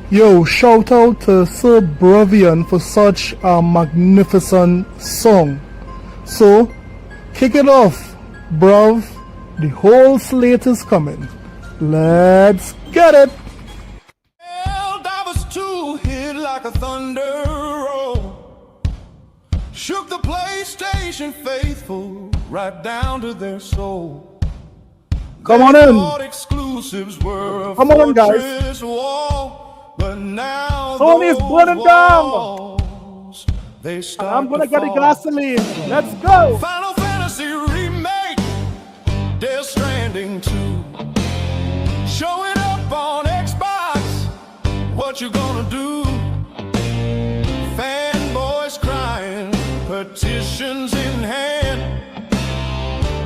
Yo, shout out to Sir Bravian for such a magnificent song. So, kick it off, bruv. The whole slate is coming. Let's get it. Well, I was too hit like a thunder roll. Shook the PlayStation faithful right down to their soul. Come on in. Exclusives were a Come on, guys. wall, but now Sony's burning down. They start I'm gonna to get the fall. gasoline. Let's go. Final Fantasy remake, Death Stranding 2, showing up on Xbox. What you gonna do? Fanboys crying, petitions in hand,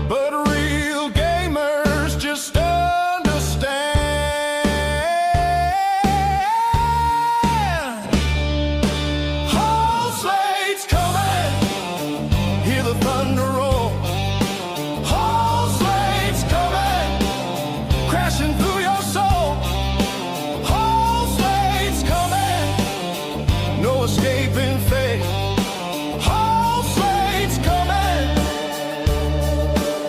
but real gamers just understand. Whole slate's coming, hear the thunder roll. Whole slate's coming, crashing through your soul. Whole slate's coming, no escaping fate. Whole slate's coming,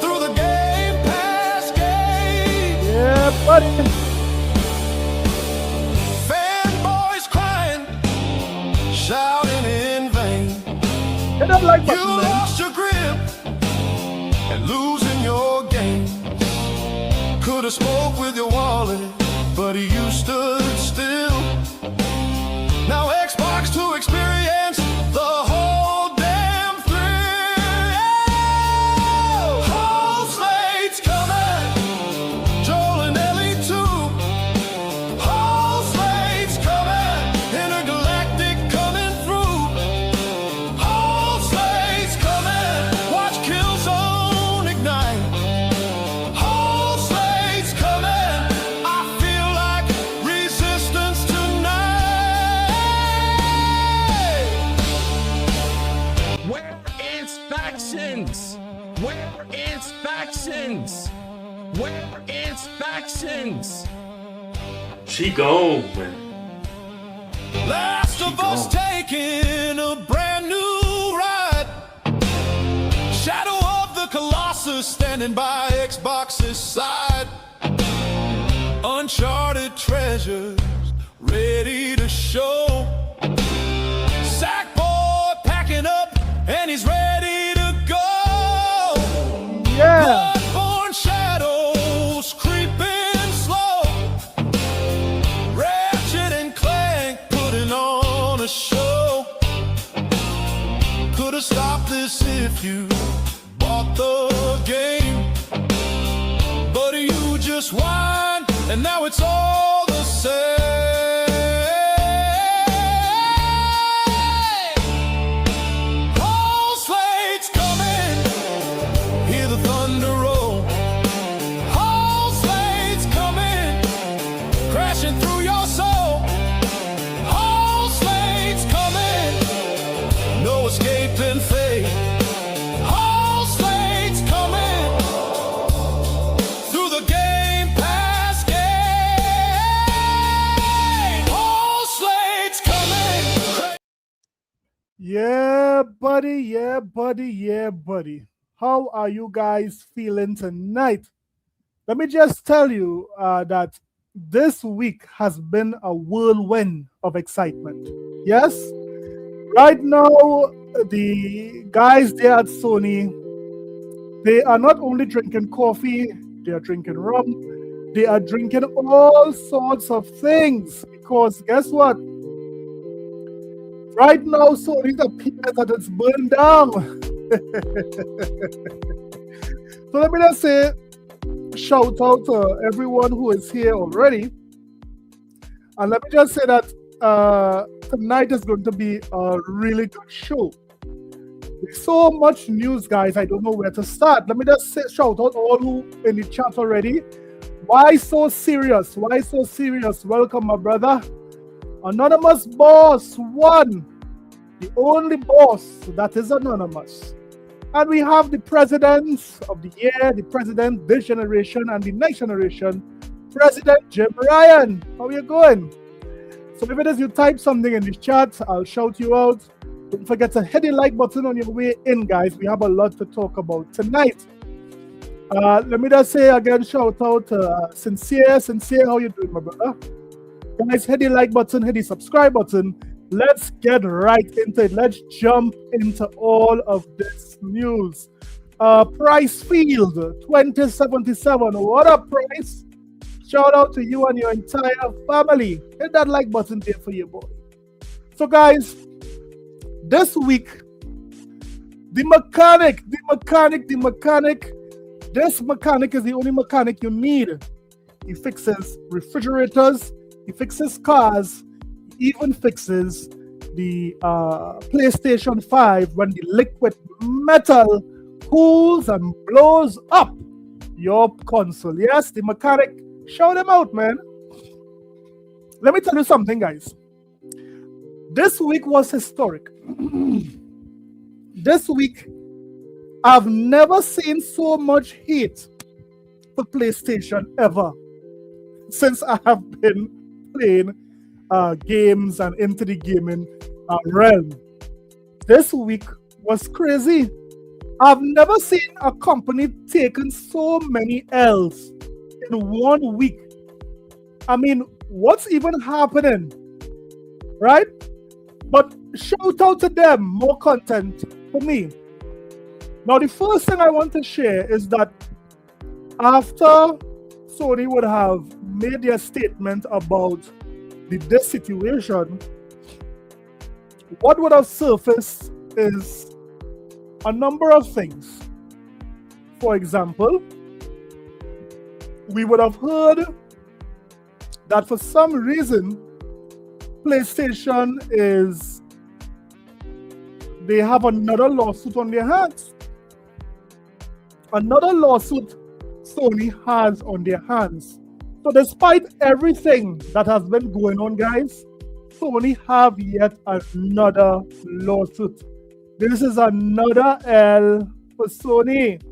through the Game Pass gate. Yeah, buddy. Fanboys crying, shouting in vain. Hit that like You button, man. lost your grip and losing your game. Could have spoke with your wallet, but you stood still. Now Xbox to experience the whole damn thrill. Whole slate's coming, Joel and Ellie too. Whole slate's coming, intergalactic coming through. Whole slate's coming, watch Killzone ignite. Whole slate's coming, I feel like resistance tonight. Where is factions? Where is factions? Where is factions? She gone, man. Last of Us taking a brand new ride. Shadow of the Colossus standing by Xbox's side. Uncharted treasures ready to show. Sackboy packing up and he's ready to go. Yeah. Bloodborne shadows creeping slow. Ratchet and Clank putting on a show. Could've stopped this if you bought the game, but you just whined and now it's all the same. Whole slate's coming, hear the thunder roll. Whole slate's coming, crashing through your soul. Whole slate's coming, no escaping fate. Whole slate's coming, through the Game Pass gate. Whole slate's coming. Yeah, buddy. Yeah, buddy. Yeah, buddy. How are you guys feeling tonight? Let me just tell you that this week has been a whirlwind of excitement. Yes? Right now, the guys there at Sony, they are not only drinking coffee, they are drinking rum, they are drinking all sorts of things. Because guess what? Right now, Sony appears that it's burned down. So let me just say, shout out to everyone who is here already. And let me just say that tonight is going to be a really good show. There's so much news, guys. I don't know where to start. Let me just say, shout out all who in the chat already. Why so serious? Why so serious? Welcome, my brother. Anonymous Boss 1. The only boss that is anonymous. And we have the presidents of the year, the president this generation and the next generation, President Jim Ryan. How are you going? So if it is you type something in the chat, I'll shout you out. Don't forget to hit the like button on your way in, guys. We have a lot to talk about tonight. Let me just say again, shout out to Sincere. Sincere, how you doing, my brother? Guys, hit the like button, hit the subscribe button. Let's get right into it. Let's jump into all of this news. Price Field 2077. What up, Price? Shout out to you and your entire family. Hit that like button there for your boy. So, guys, this week, this mechanic is the only mechanic you need. He fixes refrigerators, he fixes cars, he even fixes the PlayStation 5 when the liquid metal cools and blows up your console. Yes, the mechanic, shout them out, man. Let me tell you something, guys. This week was historic. This week, I've never seen so much hate for PlayStation ever since I have been playing games and into the gaming realm. This week was crazy. I've never seen a company taking so many L's in 1 week. I mean, what's even happening? Right? But shout out to them, more content for me. Now, the first thing I want to share is that after Sony would have made their statement about this situation, what would have surfaced is a number of things. For example, we would have heard that for some reason, PlayStation they have another lawsuit on their hands. Another lawsuit Sony has on their hands. So despite everything that has been going on, guys, Sony have yet another lawsuit. This is another L for Sony.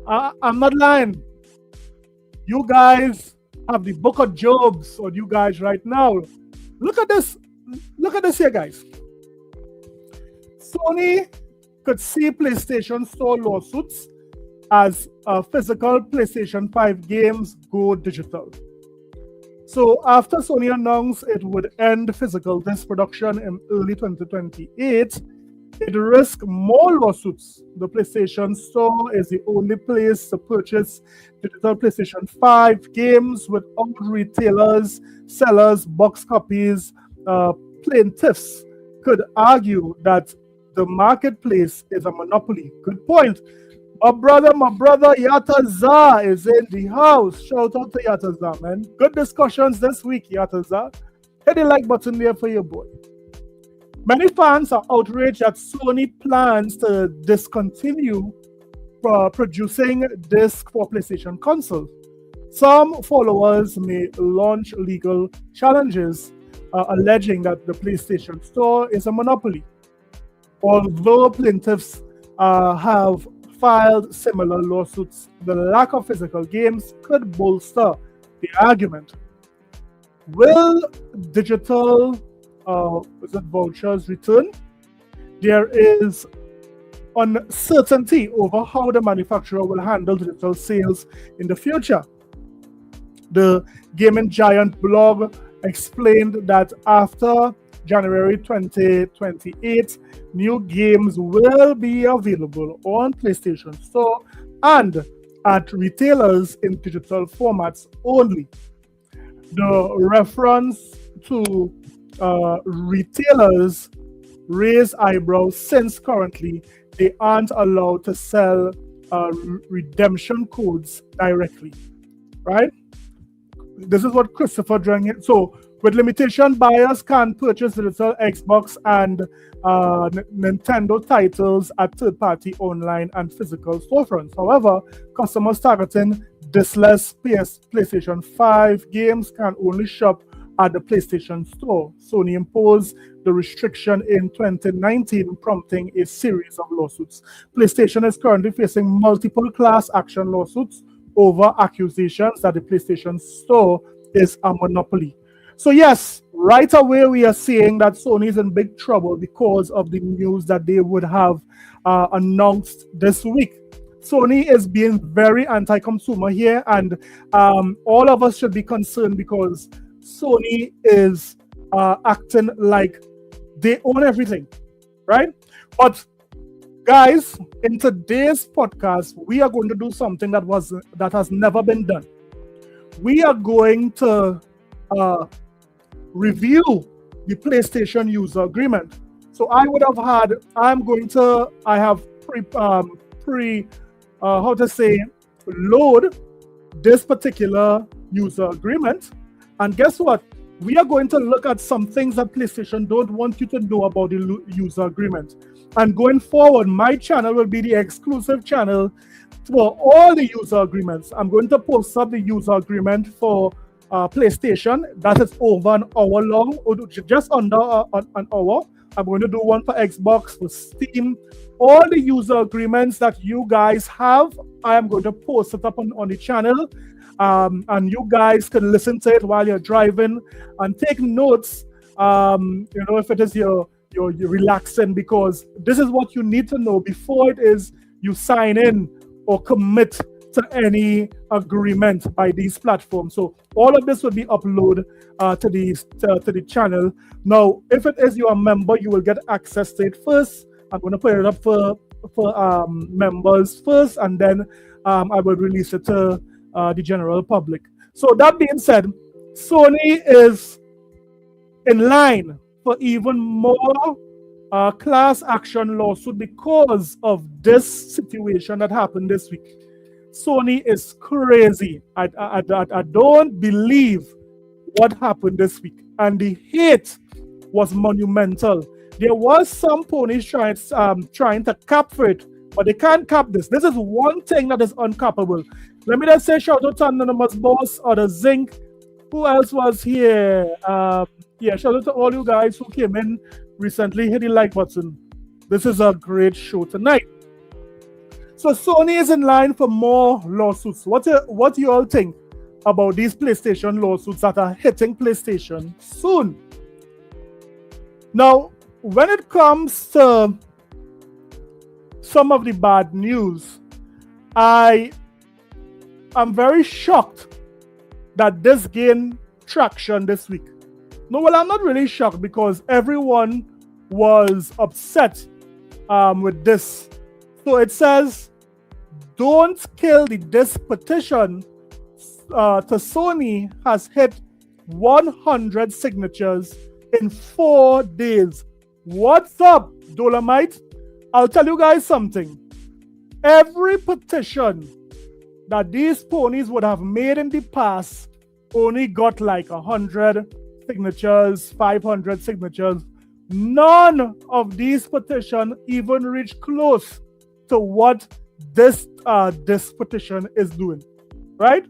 I'm not lying. You guys have the book of Jobs on you guys right now. Look at this. Look at this here, guys. Sony could see PlayStation Store lawsuits as physical PlayStation 5 games go digital. So after Sony announced it would end physical disc production in early 2028, it risked more lawsuits. The PlayStation Store is the only place to purchase digital PlayStation 5 games without retailers, sellers, box copies. Plaintiffs could argue that the marketplace is a monopoly. Good point. My brother Yataza is in the house. Shout out to Yataza, man. Good discussions this week, Yataza. Hit the like button there for your boy. Many fans are outraged that Sony plans to discontinue producing discs for PlayStation consoles. Some followers may launch legal challenges alleging that the PlayStation Store is a monopoly. Although plaintiffs have filed similar lawsuits, the lack of physical games could bolster the argument. Will digital vouchers return? There is uncertainty over how the manufacturer will handle digital sales in the future. The gaming giant blog explained that after January 2028, new games will be available on PlayStation Store and at retailers in digital formats only. The reference to retailers raised eyebrows since currently they aren't allowed to sell redemption codes directly, right? This is what Christopher Drang. So, with limitation, buyers can purchase digital Xbox and Nintendo titles at third-party online and physical storefronts. However, customers targeting diskless PlayStation 5 games can only shop at the PlayStation Store. Sony imposed the restriction in 2019, prompting a series of lawsuits. PlayStation is currently facing multiple class action lawsuits over accusations that the PlayStation Store is a monopoly. So yes, right away we are seeing that Sony is in big trouble because of the news that they would have announced this week. Sony is being very anti-consumer here, and all of us should be concerned because Sony is acting like they own everything, right? But guys, in today's podcast, we are going to do something that has never been done. We are going to review the PlayStation user agreement. So I have load this particular user agreement. And guess what? We are going to look at some things that PlayStation don't want you to know about the user agreement. And going forward, my channel will be the exclusive channel for all the user agreements. I'm going to post up the user agreement for PlayStation. That is over an hour long, or just under an hour. I'm going to do one for Xbox, for Steam. All the user agreements that you guys have, I am going to post it up on the channel. And you guys can listen to it while you're driving and take notes. If it is you're relaxing, because this is what you need to know before it is you sign in or commit to any agreement by these platforms. So all of this will be uploaded to the channel. Now, if it is you're a member, you will get access to it first. I'm going to put it up for members first, and then I will release it to the general public. So that being said, Sony is in line for even more class action lawsuit because of this situation that happened this week. Sony is crazy. I don't believe what happened this week, and the hate was monumental. There was some ponies trying to cap for it, but they can't cap this. This is one thing that is uncappable. Let me just say shout out to Anonymous Boss or the Zinc. Who else was here? Shout out to all you guys who came in recently. Hit the like button. This is a great show tonight. So Sony is in line for more lawsuits. What do you all think about these PlayStation lawsuits that are hitting PlayStation soon? Now, when it comes to some of the bad news, I am very shocked that this gained traction this week. No, well, I'm not really shocked because everyone was upset with this. So it says, "Don't kill the disc" petition to Sony has hit 100 signatures in 4 days. What's up, Dolomite? I'll tell you guys something. Every petition that these ponies would have made in the past only got like 100 signatures, 500 signatures. None of these petitions even reach close to what this petition is doing, right?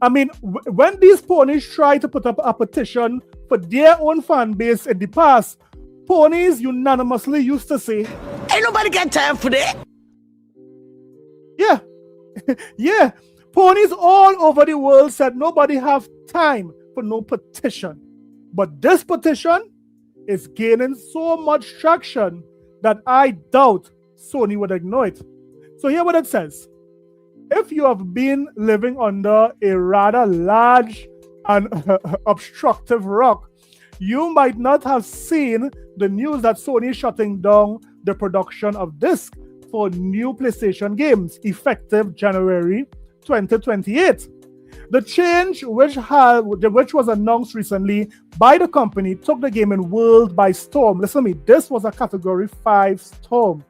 I mean, when these ponies try to put up a petition for their own fan base in the past, ponies unanimously used to say, "Ain't nobody got time for that." Yeah, yeah. Ponies all over the world said nobody have time for no petition. But this petition is gaining so much traction that I doubt Sony would ignore it. So here what it says. If you have been living under a rather large and obstructive rock, you might not have seen the news that Sony is shutting down the production of discs for new PlayStation games effective January 2028. The change, which was announced recently by the company, took the gaming world by storm. Listen to me, this was a Category 5 storm.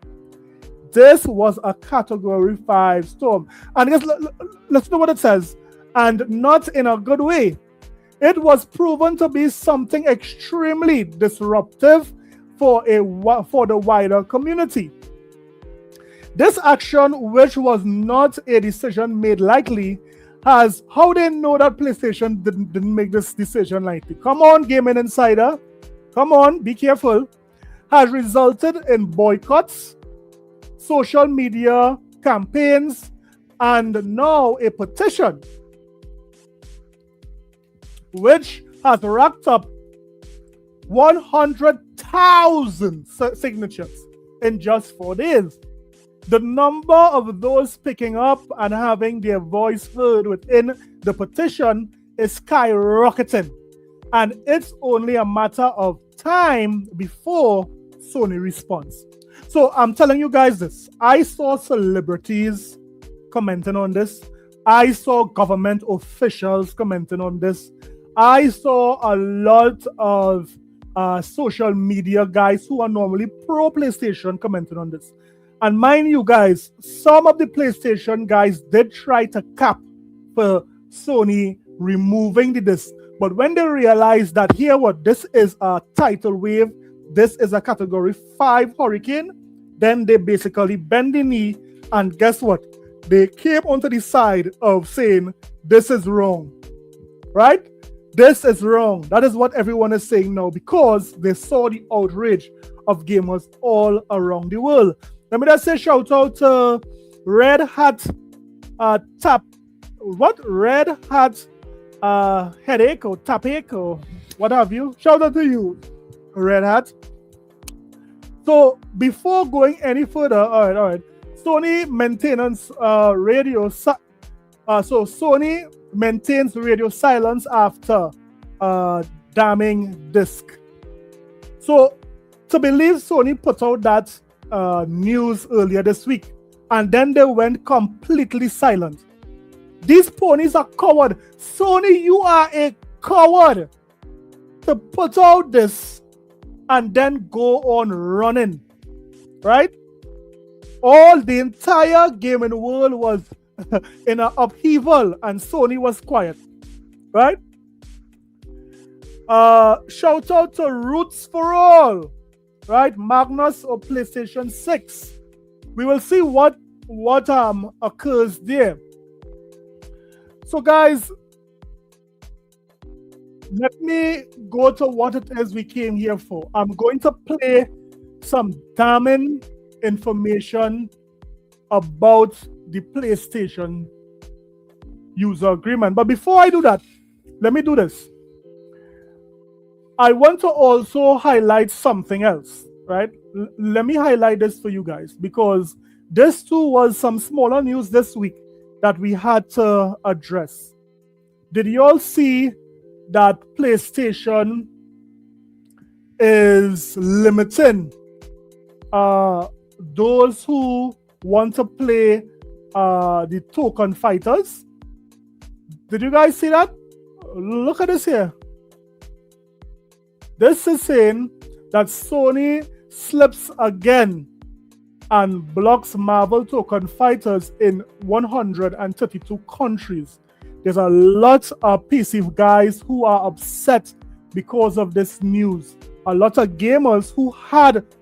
This was a Category 5 storm. And let's know what it says. And not in a good way. It was proven to be something extremely disruptive for the wider community. This action, which was not a decision made lightly, has how they know that PlayStation didn't make this decision lightly. Come on, Gaming Insider. Come on, be careful. Has resulted in boycotts, social media campaigns, and now a petition which has racked up 100,000 signatures in just 4 days. The number of those picking up and having their voice heard within the petition is skyrocketing. And it's only a matter of time before Sony responds. So I'm telling you guys this. I saw celebrities commenting on this. I saw government officials commenting on this. I saw a lot of social media guys who are normally pro PlayStation commenting on this. And mind you guys, some of the PlayStation guys did try to cap for Sony removing the disc. But when they realized that this is a tidal wave, this is a category 5 hurricane, then they basically bend the knee, and guess what? They came onto the side of saying, this is wrong, right? This is wrong. That is what everyone is saying now because they saw the outrage of gamers all around the world. Let me just say shout out to Red Hat Red Hat headache or tapache or what have you. Shout out to you, Red Hat. So before going any further, all right. Sony maintenance radio. So Sony maintains radio silence after damning disc. So to believe Sony put out that news earlier this week, and then they went completely silent. These ponies are coward. Sony, you are a coward to put out this and then go on running, right? All the entire gaming world was in an upheaval and Sony was quiet, right? Shout out to Roots for All, right? Magnus or PlayStation 6. We will see what occurs there. So guys, let me go to what it is we came here for. I'm going to play some damning information about the PlayStation user agreement. But before I do that, let me do this. I want to also highlight something else, right? Let me highlight this for you guys because this too was some smaller news this week that we had to address. Did you all see that PlayStation is limiting those who want to play the token fighters? Did you guys see that? Look at this here. This is saying that Sony slips again and blocks Marvel token fighters in 132 countries. There's a lot of PC guys who are upset because of this news. A lot of gamers who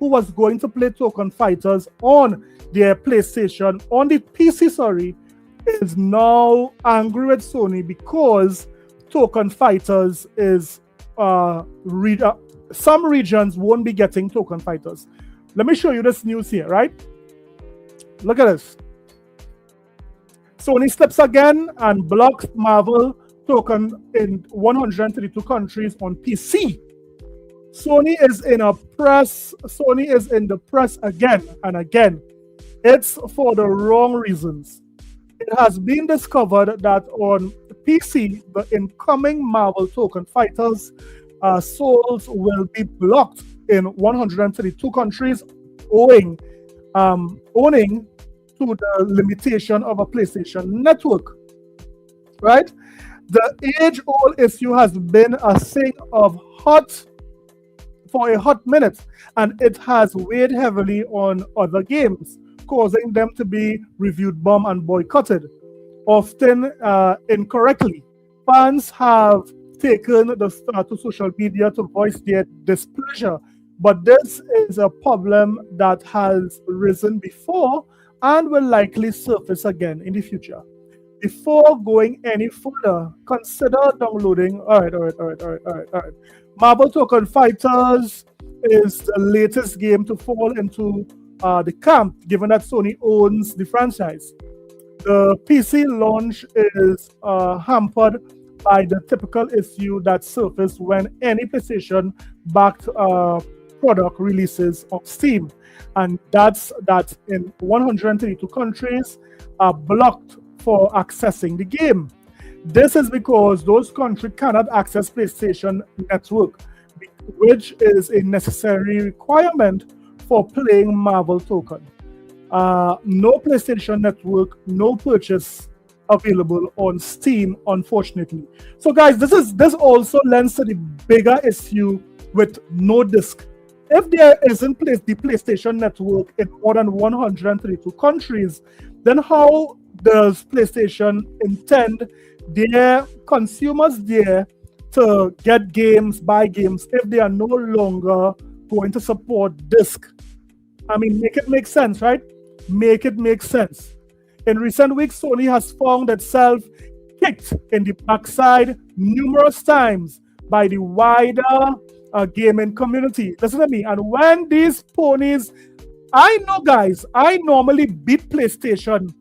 was going to play token fighters on their PlayStation, on the PC, is now angry with Sony because token fighters is some regions won't be getting token fighters. Let me show you this news here, right? Look at this. Sony slips again and blocks Marvel token in 132 countries on PC. Sony is in the press again and again. It's for the wrong reasons. It has been discovered that on PC, the incoming Marvel token fighters souls will be blocked in 132 countries owing to the limitation of a PlayStation network, right? The age-old issue has been a thing of for a hot minute, and it has weighed heavily on other games, causing them to be reviewed bombed and boycotted, often incorrectly. Fans have taken to social media to voice their displeasure, but this is a problem that has risen before and will likely surface again in the future. Before going any further, consider downloading. All right. Marvel Token Fighters is the latest game to fall into the camp, given that Sony owns the franchise. The PC launch is hampered by the typical issue that surface when any PlayStation backed product releases on Steam. And that's that in 132 countries are blocked for accessing the game. This is because those countries cannot access PlayStation Network, which is a necessary requirement for playing Marvel Token. No PlayStation Network, no purchase available on Steam, unfortunately. So, guys, this also lends to the bigger issue with no disc. If there isn't the PlayStation Network in more than 132 countries, then how does PlayStation intend their consumers there to get games, buy games, if they are no longer going to support disc? I mean, make it make sense, right? Make it make sense. In recent weeks, Sony has found itself kicked in the backside numerous times by the wider gaming community. Listen to me. And when these ponies, I know, guys, I normally beat PlayStation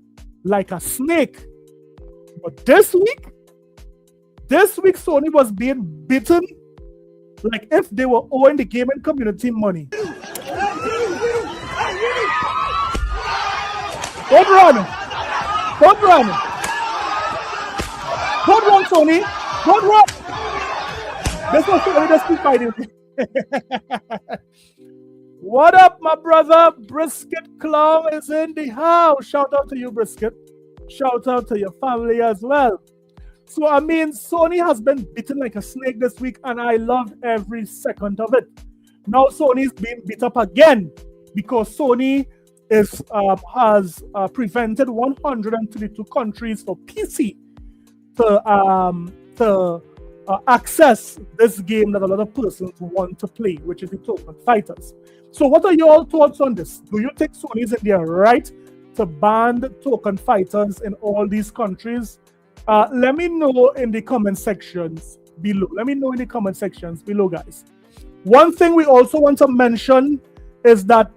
like a snake. But this week, Sony was being beaten like if they were owing the gaming community money. Don't run! Don't run! Don't run, Sony! Don't run! This was Sony just keep fighting. What up, my brother? Brisket Clown is in the house. Shout out to you, Brisket. Shout out to your family as well. So, I mean, Sony has been bitten like a snake this week, and I loved every second of it. Now, Sony's being beat up again because Sony has prevented 132 countries for PC to access this game that a lot of persons want to play, which is the Token Fighters. So, what are your thoughts on this? Do you think Sony is in their right to ban Token Fighters in all these countries? Let me know in the comment sections below. Guys. One thing we also want to mention is that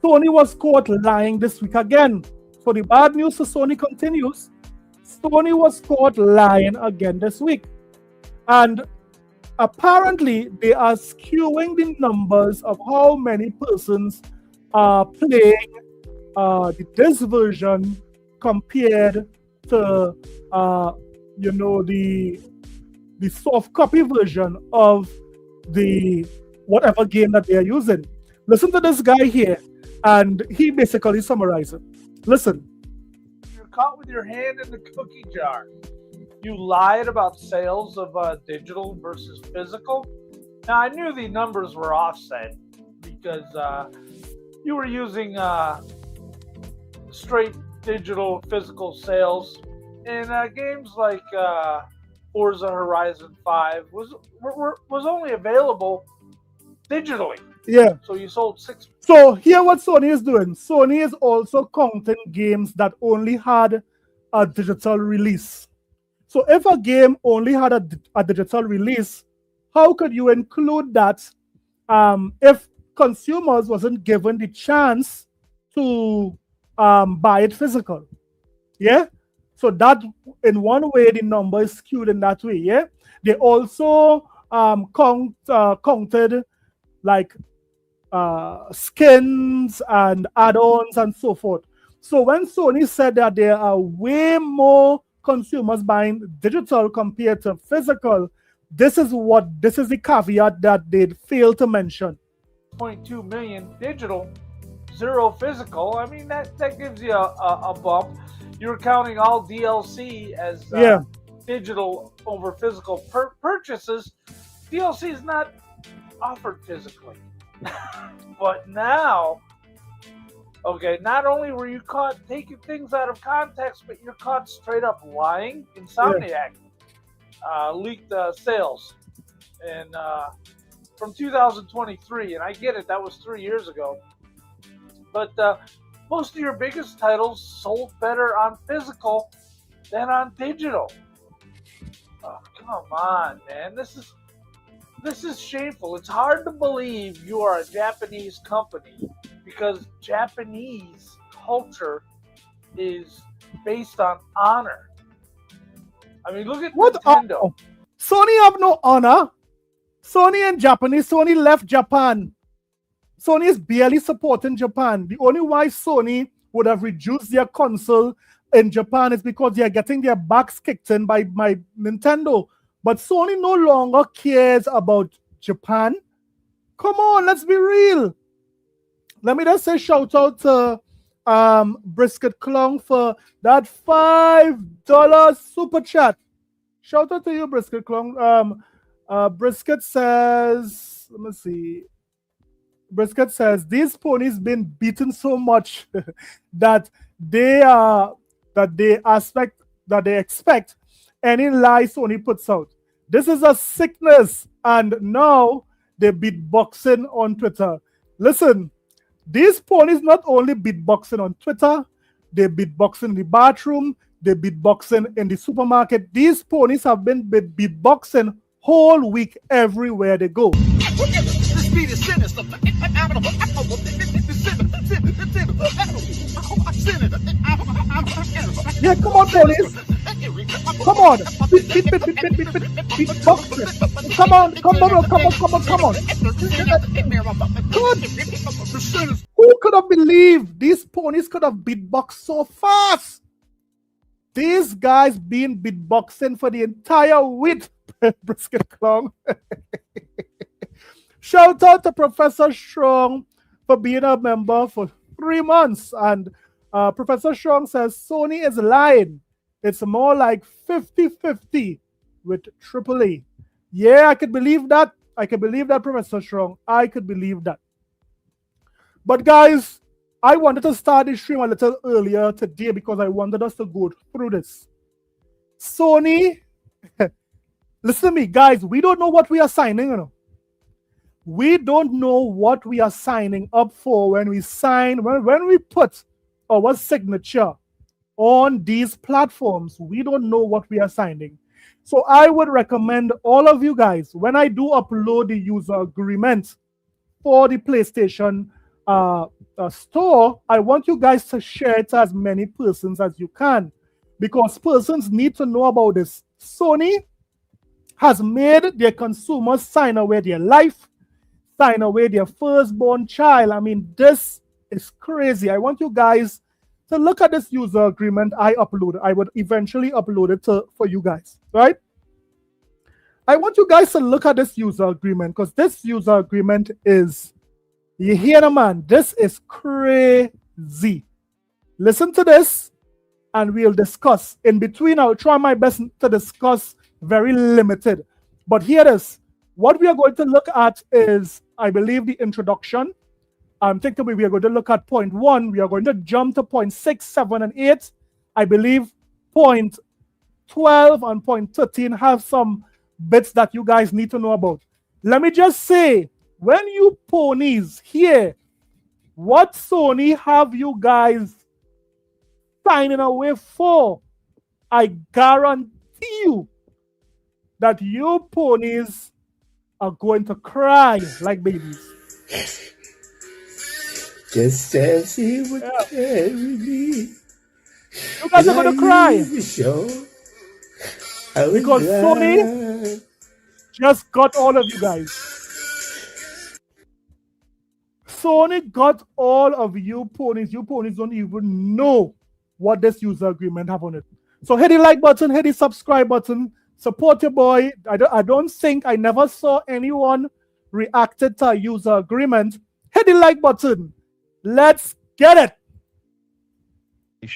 Sony was caught lying this week again. So the bad news for Sony continues. Sony was caught lying again this week. And apparently they are skewing the numbers of how many persons are playing this version compared to the soft copy version of the whatever game that they are using. Listen to this guy here, and he basically summarizes it. Listen. You're caught with your hand in the cookie jar. You lied about sales of digital versus physical. Now, I knew the numbers were offset because you were using straight digital physical sales in games like Forza Horizon 5 was only available digitally. Yeah. So you sold 6. So here what Sony is doing. Sony is also counting games that only had a digital release. So if a game only had a digital release, how could you include that if consumers wasn't given the chance to buy it physical? Yeah. So that in one way the number is skewed in that way. Yeah. They also counted like skins and add-ons and so forth. So when Sony said that there are way more consumers buying digital compared to physical, this is the caveat that they failed to mention. 0.2 million digital, 0 physical. I mean that gives you a bump. You're counting all DLC as digital over physical purchases. DLC is not offered physically. But now, okay, not only were you caught taking things out of context, but you're caught straight up lying. Insomniac leaked sales and from 2023, and I get it, that was 3 years ago. But most of your biggest titles sold better on physical than on digital. Oh, come on, man. This is shameful. It's hard to believe you are a Japanese company because Japanese culture is based on honor. I mean, look at What? Nintendo. Sony have no honor. Sony and Japanese. Sony left Japan. Sony is barely supporting Japan. The only why Sony would have reduced their console in Japan is because they are getting their backs kicked in by Nintendo. But Sony no longer cares about Japan. Come on, let's be real. Let me just say shout out to Brisket Clong for that $5 super chat. Shout out to you, Brisket Clong. Brisket says, let me see. Brisket says these ponies been beaten so much that they expect any lie Sony puts out. This is a sickness, and now they beatboxing on Twitter. Listen, these ponies not only beatboxing on Twitter, they beatboxing in the bathroom, they beatboxing in the supermarket. These ponies have been beatboxing whole week everywhere they go. Yeah, come on, police. Come on. Beatboxing. Come on. Good. Who could have believed these ponies could have beatboxed so fast? These guys been beatboxing for the entire week. Brisket Clown. Shout out to Professor Strong for being a member for 3 months. And Professor Strong says Sony is lying. It's more like 50-50 with AAA. Yeah, I could believe that. I could believe that, Professor Strong. I could believe that. But guys, I wanted to start this stream a little earlier today because I wanted us to go through this. Sony, listen to me, guys. We don't know what we are signing, you know. We don't know what we are signing up for when we sign, when we put our signature on these platforms. We don't know what we are signing. So I would recommend all of you guys, when I do upload the user agreement for the PlayStation store, I want you guys to share it to as many persons as you can, because persons need to know about this. Sony has made their consumers sign away their life, sign away their firstborn child. I mean, this is crazy. I want you guys to look at this user agreement I uploaded. I would eventually upload it for you guys, right? I want you guys to look at this user agreement, because this user agreement is, you hear the man, this is crazy. Listen to this and we'll discuss. In between, I'll try my best to discuss very limited. But here it is. What we are going to look at is, I believe, the introduction. I'm thinking we are going to look at point 1. We are going to jump to point 6, 7, and 8. I believe point 12 and point 13 have some bits that you guys need to know about. Let me just say, when you ponies hear what Sony have you guys signing away for, I guarantee you that you ponies are going to cry like babies. Just as he would carry me. You guys are going to cry. Because Sony just got all of you guys. Sony got all of you ponies. You ponies don't even know what this user agreement have on it. So hit the like button, hit the subscribe button, support your boy. I don't think I never saw anyone reacted to a user agreement. Hit the like button. Let's get it.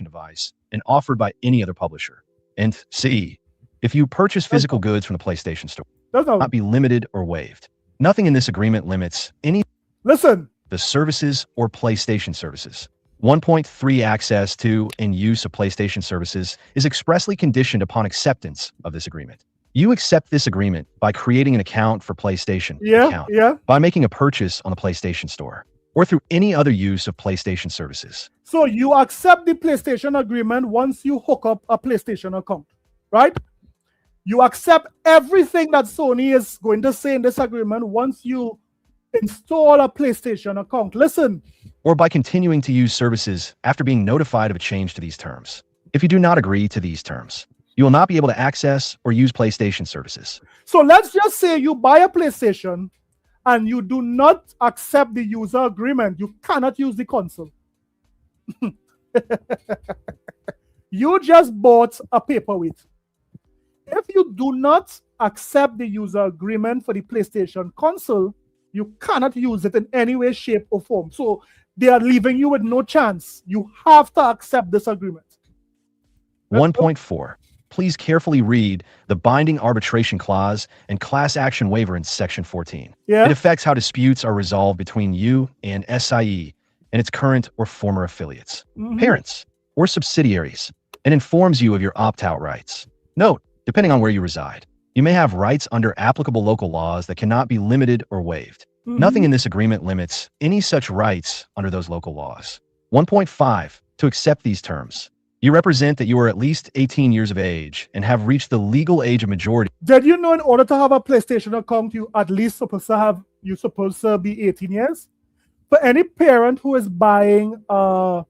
Device and offered by any other publisher. And C, if you purchase physical goods from the PlayStation Store, not be limited or waived. Nothing in this agreement limits any the services or PlayStation services. 1.3 access to and use of PlayStation services is expressly conditioned upon acceptance of this agreement. You accept this agreement by creating an account for PlayStation account, by making a purchase on the PlayStation Store, or through any other use of PlayStation services. So you accept the PlayStation agreement once you hook up a PlayStation account, right? You accept everything that Sony is going to say in this agreement once you install a PlayStation account. Listen. Or by continuing to use services after being notified of a change to these terms. If you do not agree to these terms, You will not be able to access or use PlayStation services. So let's just say you buy a PlayStation and you do not accept the user agreement. You cannot use the console. You just bought a paperweight. If you do not accept the user agreement for the PlayStation console, you cannot use it in any way, shape, or form. So they are leaving you with no chance. You have to accept this agreement. 1.4. Please carefully read the binding arbitration clause and class action waiver in Section 14. Yeah. It affects how disputes are resolved between you and SIE and its current or former affiliates, parents, or subsidiaries, and informs you of your opt-out rights. Note, depending on where you reside, you may have rights under applicable local laws that cannot be limited or waived. Nothing in this agreement limits any such rights under those local laws. 1.5. To accept these terms, you represent that you are at least 18 years of age and have reached the legal age of majority. Did you know in order to have a PlayStation account, you're supposed to be 18 years? For any parent who is buying a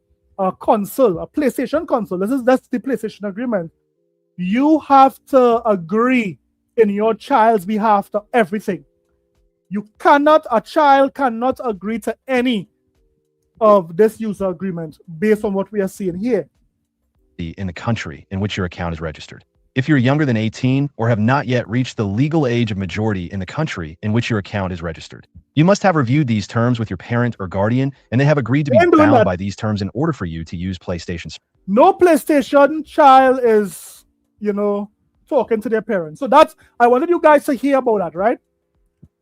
console, a PlayStation console, that's the PlayStation agreement. You have to agree in your child's behalf to everything. A child cannot agree to any of this user agreement based on what we are seeing here. In the country in which your account is registered. If you're younger than 18 or have not yet reached the legal age of majority in the country in which your account is registered, you must have reviewed these terms with your parent or guardian, and they have agreed to be bound by these terms in order for you to use PlayStation. No PlayStation child is, talking to their parents. So I wanted you guys to hear about that, right?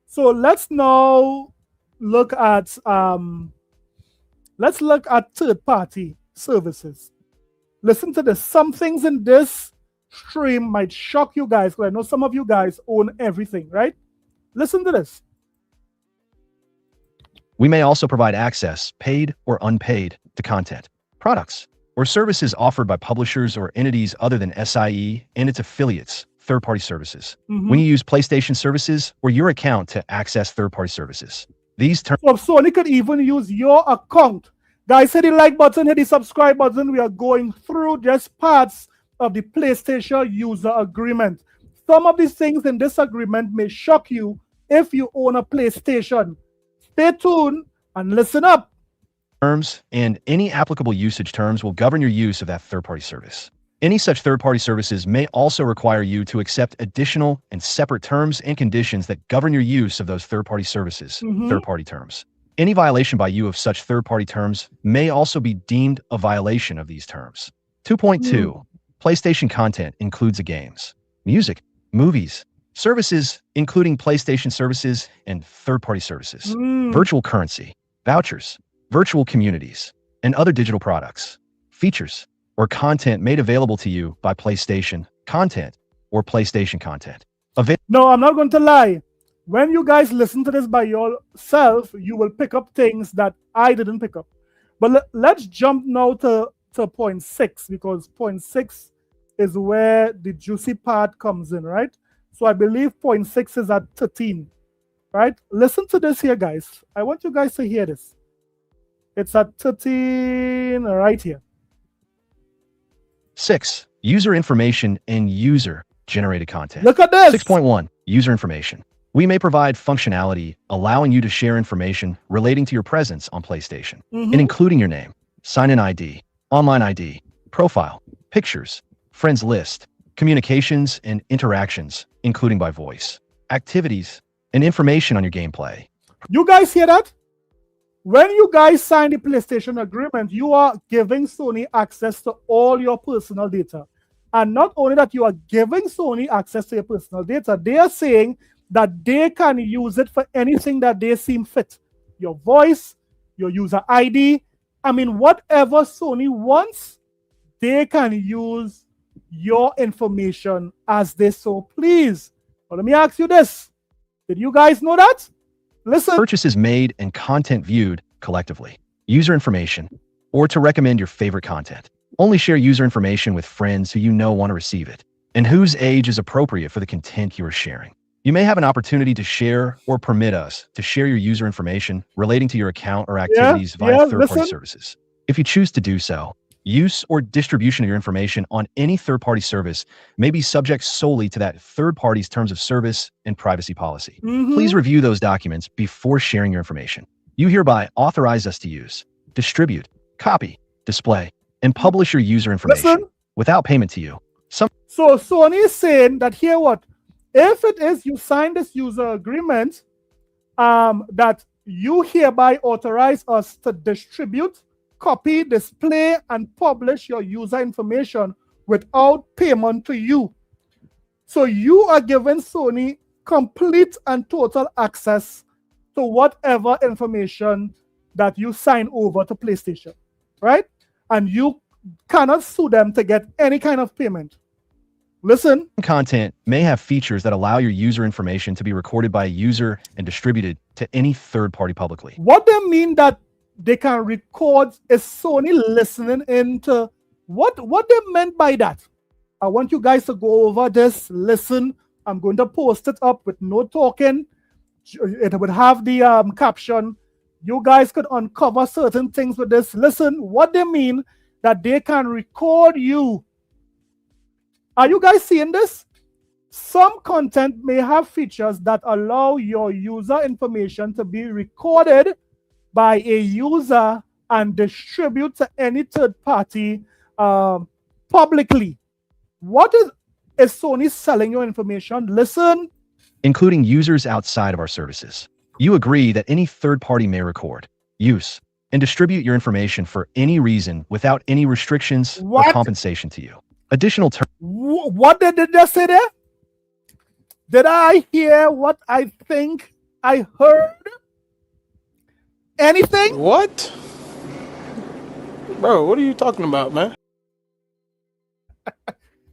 So let's now look at third-party services. Listen to this. Some things in this stream might shock you guys, because I know some of you guys own everything, right? Listen to this. We may also provide access, paid or unpaid, to content, products, or services offered by publishers or entities other than SIE and its affiliates, third-party services. When you use PlayStation services or your account to access third-party services, these terms... So Sony could even use your account. Guys, hit the like button, hit the subscribe button. We are going through just parts of the PlayStation user agreement. Some of these things in this agreement may shock you if you own a PlayStation. Stay tuned and listen up. Terms and any applicable usage terms will govern your use of that third-party service. Any such third-party services may also require you to accept additional and separate terms and conditions that govern your use of those third-party services, third-party terms. Any violation by you of such third-party terms may also be deemed a violation of these terms. 2.2. PlayStation content includes the games, music, movies, services, including PlayStation services and third-party services, virtual currency, vouchers, virtual communities, and other digital products, features, or content made available to you by PlayStation content or PlayStation content. No, I'm not going to lie. When you guys listen to this by yourself, you will pick up things that I didn't pick up. But let's jump now to point 6, because point 6 is where the juicy part comes in, right? So I believe point 6 is at 13, right? Listen to this here, guys. I want you guys to hear this. It's at 13 right here. 6. User information and user-generated content. Look at this. 6.1. User information. We may provide functionality allowing you to share information relating to your presence on PlayStation, and including your name, sign-in ID, online ID, profile, pictures, friends list, communications and interactions, including by voice, activities, and information on your gameplay. You guys hear that? When you guys sign the PlayStation agreement, you are giving Sony access to all your personal data. And not only that, you are giving Sony access to your personal data, they are saying that they can use it for anything that they seem fit. Your voice, your user ID. I mean, whatever Sony wants, they can use your information as they so please. But let me ask you this. Did you guys know that? Listen. Purchases made and content viewed collectively. User information, or to recommend your favorite content. Only share user information with friends who you know want to receive it, and whose age is appropriate for the content you are sharing. You may have an opportunity to share or permit us to share your user information relating to your account or activities via third-party services. If you choose to do so, Use or distribution of your information on any third-party service may be subject solely to that third party's terms of service and privacy policy. Please review those documents before sharing your information. You hereby authorize us to use, distribute, copy, display, and publish your user information without payment to you. So Sony is saying that here what? If it is you sign this user agreement, that you hereby authorize us to distribute, copy, display, and publish your user information without payment to you. So you are giving Sony complete and total access to whatever information that you sign over to PlayStation, right? And you cannot sue them to get any kind of payment. Listen. Content may have features that allow your user information to be recorded by a user and distributed to any third party publicly. What they mean that they can record is Sony listening into what they meant by that. I want you guys to go over this, listen. I'm going to post it up with no talking. It would have the caption. You guys could uncover certain things with this. Listen, what they mean that they can record you. Are you guys seeing this? Some content may have features that allow your user information to be recorded by a user and distribute to any third party publicly. What is Sony selling your information? Listen. Including users outside of our services. You agree that any third party may record, use, and distribute your information for any reason without any restrictions or compensation to you. Additional terms. What did they say there? Did I hear what I think I heard? Anything? What? Bro, what are you talking about, man?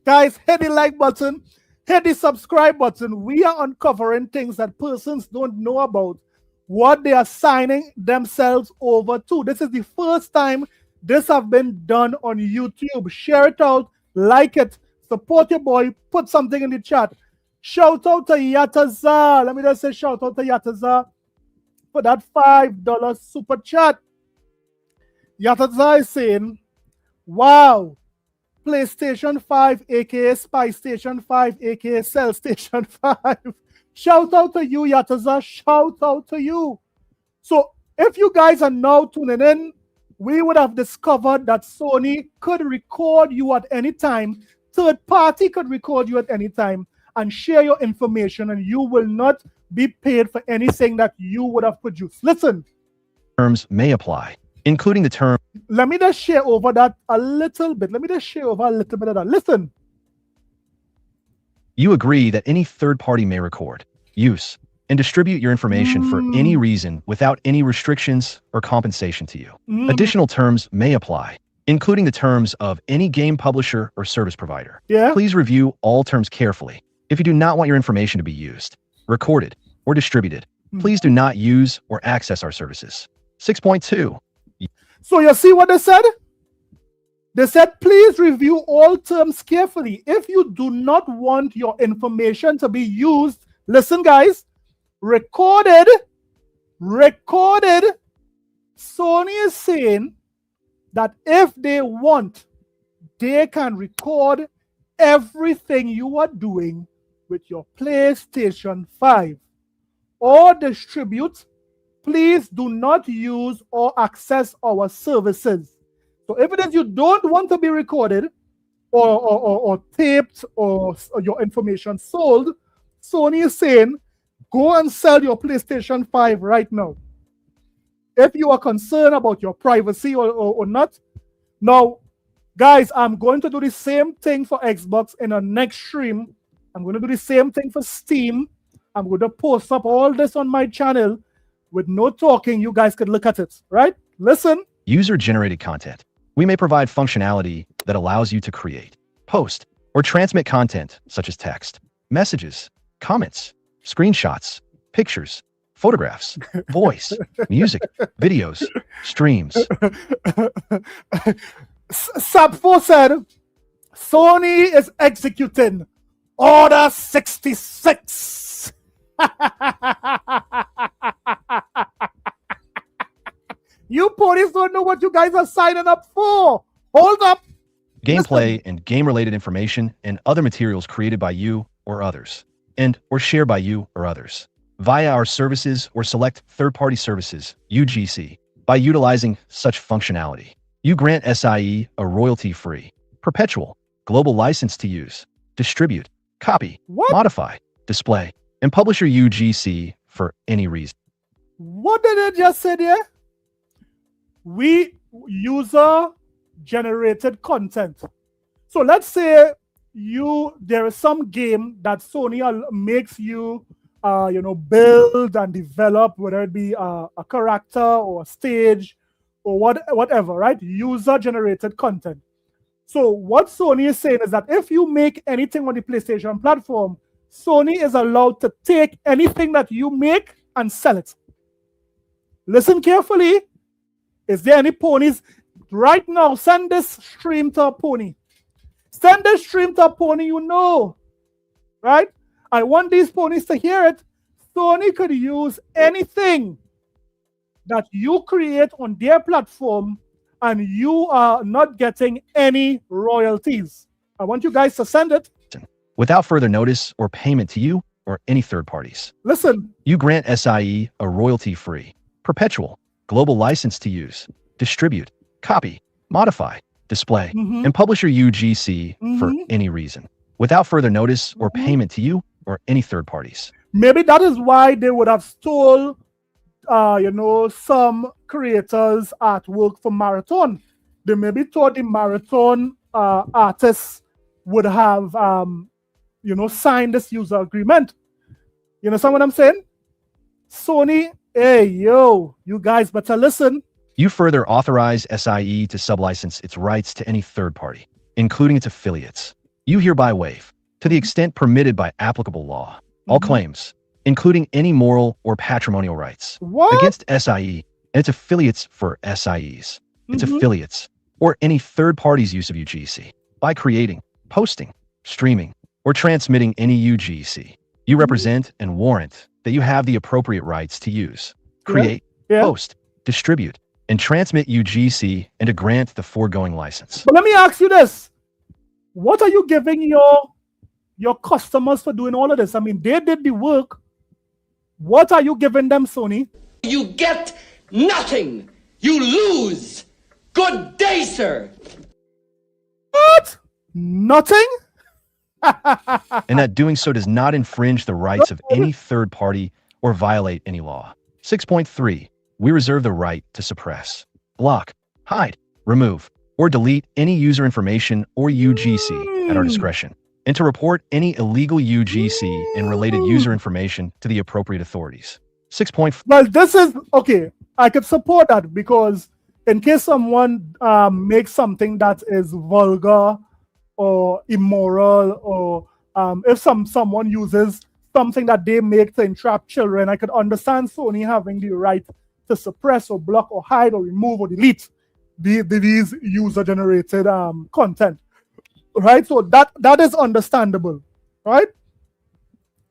Guys, hit the like button, hit the subscribe button. We are uncovering things that persons don't know about, what they are signing themselves over to. This is the first time this has been done on YouTube. Share it out, like it, support your boy, put something in the chat. Shout out to Yataza. Let me just say shout out to Yataza for that $5 super chat. Yataza is saying, wow, PlayStation 5, aka Spy Station 5, aka Cell Station 5. Shout out to you, Yataza. Shout out to you. So if you guys are now tuning in, we would have discovered that Sony could record you at any time. Third party could record you at any time and share your information, and you will not be paid for anything that you would have produced. Listen. Terms may apply, including the term. Let me just share over that a little bit. Let me just share over a little bit of that. Listen. You agree that any third party may record, use, and distribute your information for any reason without any restrictions or compensation to you. Additional terms may apply, including the terms of any game publisher or service provider. Please review all terms carefully. If you do not want your information to be used, recorded, or distributed, please do not use or access our services. 6.2. So you see what they said? They said, please review all terms carefully. If you do not want your information to be used, listen guys, recorded, Sony is saying that if they want, they can record everything you are doing with your PlayStation 5 or distribute. Please do not use or access our services. So if it is you don't want to be recorded or taped or your information sold, Sony is saying, go and sell your PlayStation 5 right now. If you are concerned about your privacy or not. Now, guys, I'm going to do the same thing for Xbox in our next stream. I'm going to do the same thing for Steam. I'm going to post up all this on my channel with no talking. You guys could look at it, right? Listen. User-generated content. We may provide functionality that allows you to create, post, or transmit content such as text, messages, comments, screenshots, pictures, photographs, voice, music, videos, streams. Sapfo said, Sony is executing Order 66. You police don't know what you guys are signing up for. Hold up. Gameplay and game-related information and other materials created by you or others, and or shared by you or others, via our services or select third-party services, UGC. By utilizing such functionality, you grant SIE a royalty-free, perpetual, global license to use, distribute, copy, modify, display, and publish your UGC for any reason. What did it just say there? We user-generated content. So let's say there is some game that Sony makes you build and develop, whether it be a character or a stage or whatever, right? User-generated content. So what Sony is saying is that if you make anything on the PlayStation platform, Sony is allowed to take anything that you make and sell it. Listen carefully. Is there any ponies? Right now, send this stream to a pony. Send this stream to a pony you know, right? I want these ponies to hear it. Sony could use anything that you create on their platform and you are not getting any royalties. I want you guys to send it. Without further notice or payment to you or any third parties. Listen. You grant SIE a royalty-free, perpetual, global license to use, distribute, copy, modify, display, and publish your UGC for any reason, without further notice or payment to you or any third parties. Maybe that is why they would have stole, some creators' artwork for Marathon. They maybe thought the Marathon artists would have, signed this user agreement. You understand what I'm saying? Sony, hey, yo, you guys better listen. You further authorize SIE to sublicense its rights to any third party, including its affiliates. You hereby waive, to the extent permitted by applicable law, all claims, including any moral or patrimonial rights against SIE and its affiliates for SIEs, its affiliates, or any third party's use of UGC by creating, posting, streaming, or transmitting any UGC. You represent and warrant that you have the appropriate rights to use, create, post, distribute, and transmit UGC and to grant the foregoing license. But let me ask you this. What are you giving your customers for doing all of this? I mean, they did the work. What are you giving them, Sony? You get nothing. You lose. Good day, sir. What? Nothing? And that doing so does not infringe the rights of any third party or violate any law. 6.3. We reserve the right to suppress, block, hide, remove, or delete any user information or UGC at our discretion, and to report any illegal UGC and related user information to the appropriate authorities. 6.4. Well, this is, okay, I could support that because in case someone makes something that is vulgar or immoral, or if someone uses something that they make to entrap children, I could understand Sony having the right to suppress or block or hide or remove or delete these user-generated content, right? So that is understandable, right?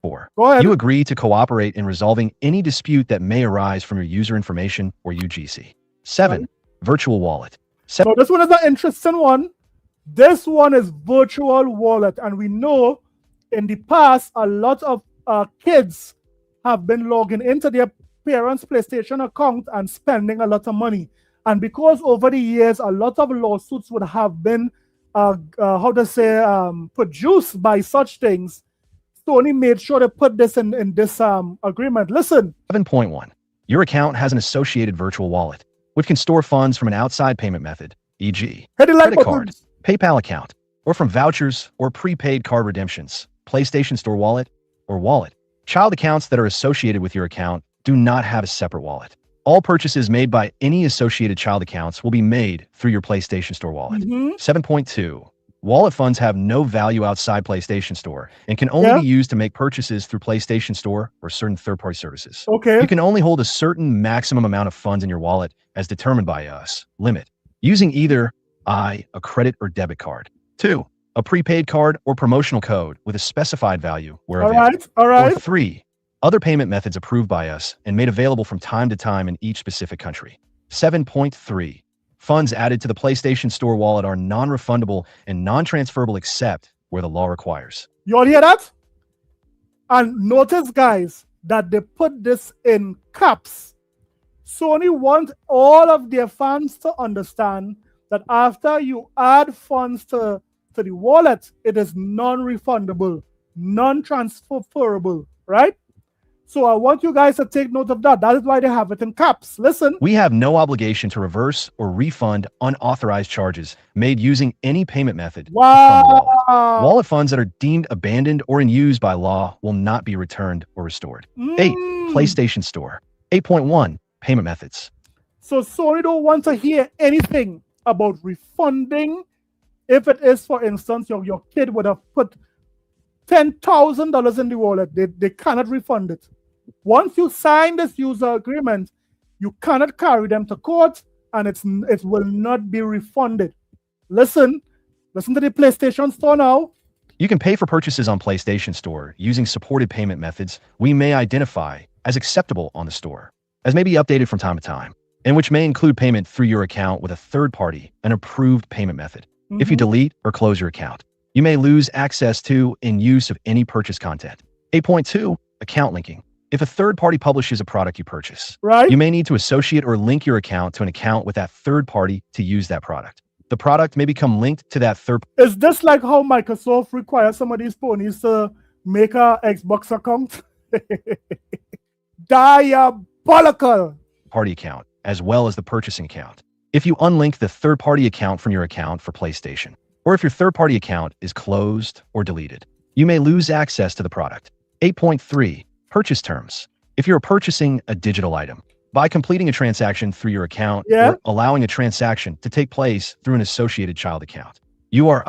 4. Go ahead. You agree to cooperate in resolving any dispute that may arise from your user information or UGC. 7. Virtual wallet. So this one is an interesting one. This one is virtual wallet, and we know in the past a lot of kids have been logging into their parents' PlayStation account and spending a lot of money. And because over the years, a lot of lawsuits would have been, produced by such things, Sony made sure to put this in this agreement. Listen. 7.1. Your account has an associated virtual wallet, which can store funds from an outside payment method, e.g., credit card, PayPal account, or from vouchers or prepaid card redemptions, PlayStation Store wallet, or wallet. Child accounts that are associated with your account do not have a separate wallet. All purchases made by any associated child accounts will be made through your PlayStation Store wallet. 7.2. Wallet funds have no value outside PlayStation Store and can only be used to make purchases through PlayStation Store or certain third-party services. Okay. You can only hold a certain maximum amount of funds in your wallet as determined by us, limit, using either a credit or debit card. 2. A prepaid card or promotional code with a specified value where available. All right. Or 3. Other payment methods approved by us and made available from time to time in each specific country. 7.3. Funds added to the PlayStation Store wallet are non-refundable and non-transferable except where the law requires. You all hear that? And notice, guys, that they put this in caps. Sony wants all of their fans to understand that after you add funds to the wallet, it is non-refundable, non-transferable, right? So I want you guys to take note of that. That is why they have it in caps. Listen. We have no obligation to reverse or refund unauthorized charges made using any payment method. Wow. Wallet funds that are deemed abandoned or in use by law will not be returned or restored. 8. PlayStation Store. 8.1. Payment methods. So Sony don't want to hear anything about refunding. If it is, for instance, your kid would have put $10,000 in the wallet, they cannot refund it. Once you sign this user agreement, you cannot carry them to court, and it will not be refunded. Listen to the PlayStation Store now. You can pay for purchases on PlayStation Store using supported payment methods we may identify as acceptable on the store, as may be updated from time to time, and which may include payment through your account with a third party, an approved payment method. If you delete or close your account, you may lose access to and use of any purchase content. 8.2. Account linking. If a third party publishes a product you purchase, you may need to associate or link your account to an account with that third party to use that product. The product may become linked to that third. Is this like how Microsoft requires some of these ponies to make a Xbox account? Diabolical. Party account, as well as the purchasing account. If you unlink the third party account from your account for PlayStation, or if your third party account is closed or deleted, you may lose access to the product. 8.3. Purchase terms. If you're purchasing a digital item, by completing a transaction through your account or allowing a transaction to take place through an associated child account, you are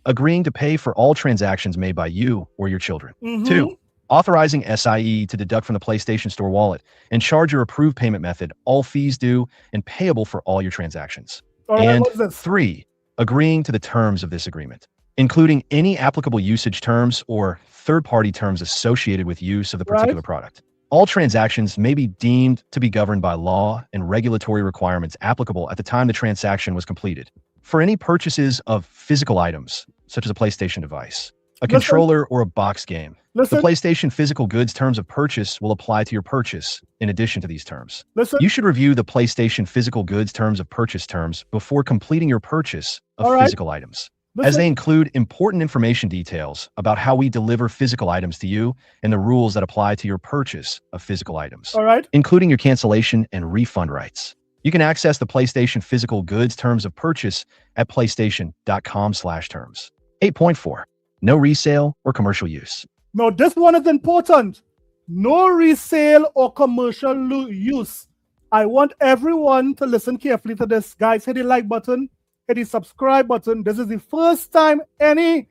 agreeing to pay for all transactions made by you or your children. 2. Authorizing SIE to deduct from the PlayStation Store wallet and charge your approved payment method all fees due and payable for all your transactions. And 3. Agreeing to the terms of this agreement, including any applicable usage terms or third-party terms associated with use of the particular product. All transactions may be deemed to be governed by law and regulatory requirements applicable at the time the transaction was completed. For any purchases of physical items, such as a PlayStation device, a controller, or a box game, the PlayStation physical goods terms of purchase will apply to your purchase in addition to these terms. You should review the PlayStation physical goods terms of purchase terms before completing your purchase of physical items, as they include important information details about how we deliver physical items to you and the rules that apply to your purchase of physical items, including your cancellation and refund rights. You can access the PlayStation physical goods terms of purchase at playstation.com/terms. 8.4. No resale or commercial use. Now, this one is important. No resale or commercial use. I want everyone to listen carefully to this. Guys, hit the like button, hit the subscribe button. This is the first time any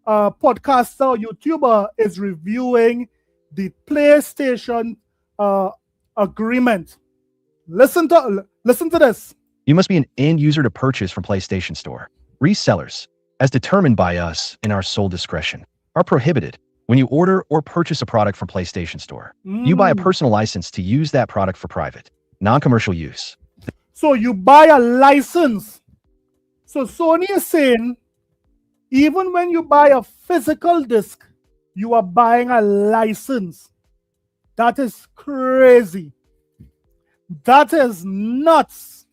podcaster or YouTuber is reviewing the PlayStation agreement. Listen to this. You must be an end user to purchase from PlayStation Store. Resellers, as determined by us in our sole discretion, are prohibited when you order or purchase a product from PlayStation Store. You buy a personal license to use that product for private, non-commercial use. So you buy a license. So Sony is saying, even when you buy a physical disc, you are buying a license. That is crazy. That is nuts.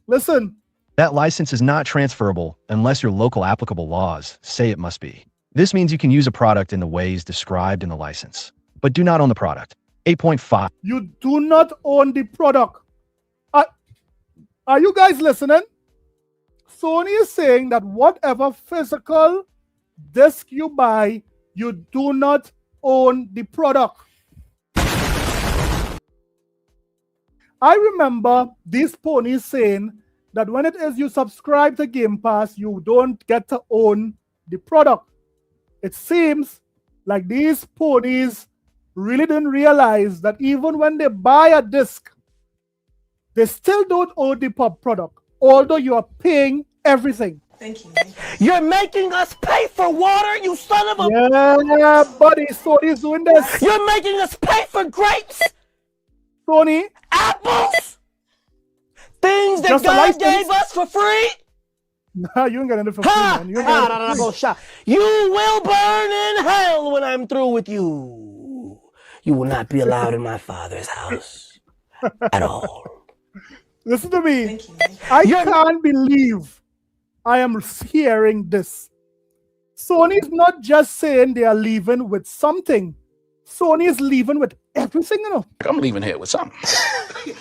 Listen. That license is not transferable unless your local applicable laws say it must be. This means you can use a product in the ways described in the license, but do not own the product. 8.5. You do not own the product. Are you guys listening? Sony is saying that whatever physical disc you buy, you do not own the product. I remember these ponies saying that when it is you subscribe to Game Pass, you don't get to own the product. It seems like these ponies really didn't realize that even when they buy a disc, they still don't own the product, although you are paying everything. Thank you. You're making us pay for water, you son of a... Yeah, buddy, Sony's doing this. You're making us pay for grapes. Sony. Apples. things that God gave us for free? Nah, you ain't got anything for free, man. You will burn in hell when I'm through with you. You will not be allowed in my Father's house at all. Listen to me. I can't believe I am hearing this. Sony's not just saying they are leaving with something. Sony is leaving with everything, you know. I'm leaving here with something. You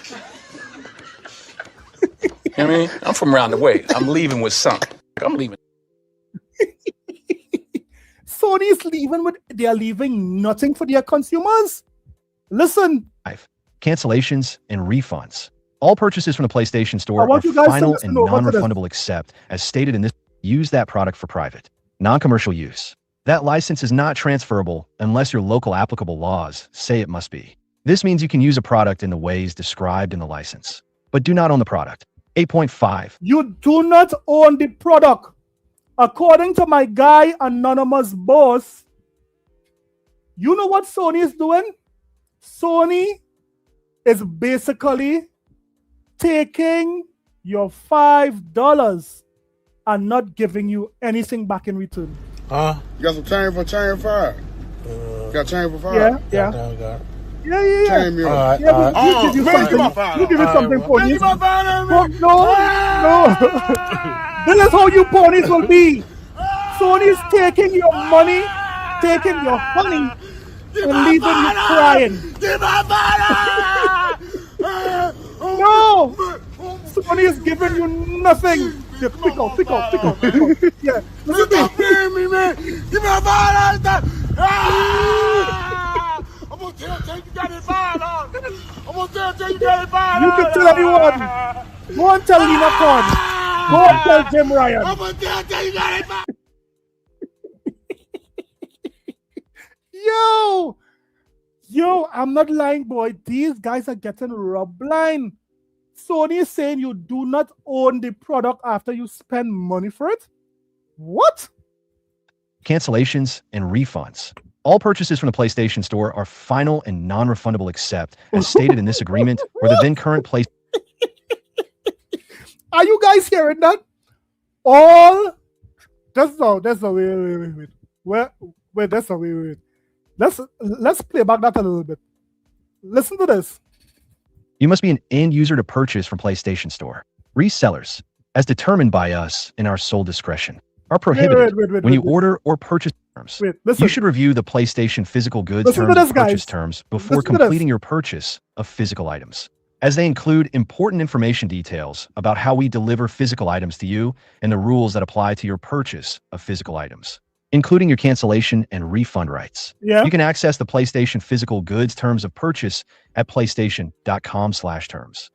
know what I mean? I'm from around the way. I'm leaving with something. I'm leaving. Sony is leaving with, they are leaving nothing for their consumers. Listen. Cancellations and refunds. All purchases from the PlayStation Store are final and non-refundable except, as stated in this, use that product for private, non-commercial use. That license is not transferable unless your local applicable laws say it must be. This means you can use a product in the ways described in the license, but do not own the product. 8.5. You do not own the product. According to my guy, Anonymous Boss, you know what Sony is doing? Sony is basically taking your $5 and not giving you anything back in return. You got some chain for chain fire? Got chain for fire? Yeah. Yeah. Chain me up. We'll give you something. We'll give you something, ponies. No. This is how you ponies will be. Sony's taking your money, taking your honey, and leaving you crying. No! Sony is giving you nothing. Yeah, pick out. Yeah, listen to me, man. Give me a $5. I'm gonna tell you got it $5. I'm gonna tell you got it $5. You can tell everyone. Go and tell Lena Con. Go and tell Jim Ryan. I'm gonna tell you got it $5. Yo, I'm not lying, boy. These guys are getting robbed blind. Sony is saying you do not own the product after you spend money for it? What? Cancellations and refunds. All purchases from the PlayStation Store are final and non-refundable except, as stated in this agreement, or the then current PlayStation. Are you guys hearing that? All... That's the wait. Wait, that's the wait. Let's play back that a little bit. Listen to this. You must be an end user to purchase from PlayStation Store. Resellers, as determined by us in our sole discretion, are prohibited when you order or purchase terms. You should review the PlayStation physical goods terms and purchase terms before completing your purchase of physical items, as they include important information details about how we deliver physical items to you and the rules that apply to your purchase of physical items, including your cancellation and refund rights. You can access the PlayStation physical goods terms of purchase at playstation.com/terms.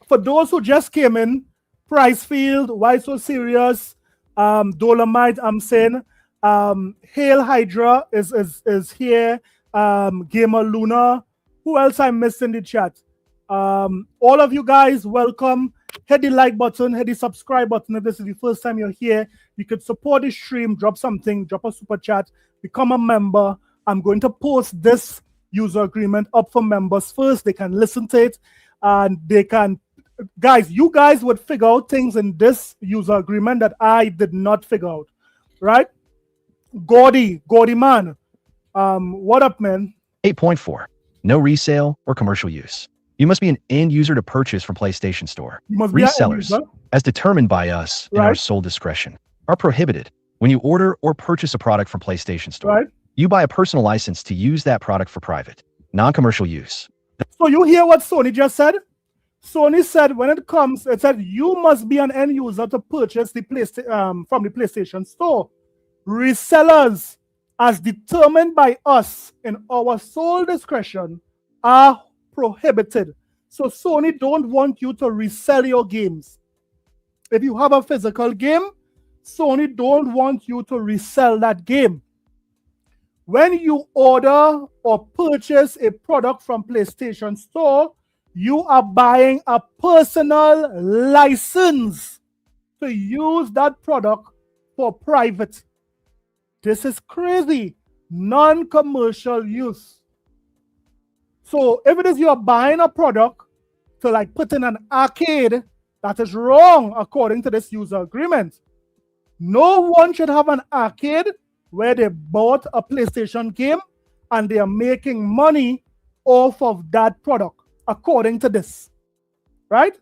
For those who just came in, Pricefield, Why So Serious, Dolomite, I'm saying, Hail Hydra is here, Gamer Luna. Who else I missed in the chat? All of you guys, welcome. Hit the like button, hit the subscribe button if this is the first time you're here. You could support the stream, drop something, drop a super chat, become a member. I'm going to post this user agreement up for members first. They can listen to it and they can, guys, you guys would figure out things in this user agreement that I did not figure out, right? Gordy man, what up, man? 8.4, no resale or commercial use. You must be an end user to purchase from PlayStation Store. Resellers, as determined by us in our sole discretion, are prohibited when you order or purchase a product from PlayStation Store. You buy a personal license to use that product for private, non-commercial use. So you hear what Sony just said? Sony said when it comes, it said you must be an end user to purchase the from the PlayStation Store. Resellers, as determined by us in our sole discretion, are prohibited. So Sony don't want you to resell your games. If you have a physical game, Sony don't want you to resell that game. When you order or purchase a product from PlayStation Store, you are buying a personal license to use that product for private. This is crazy. Non-commercial use. So if it is you're buying a product to like put in an arcade That is wrong according to this user agreement. No one should have an arcade where they bought a PlayStation game and they are making money off of that product, according to this, right?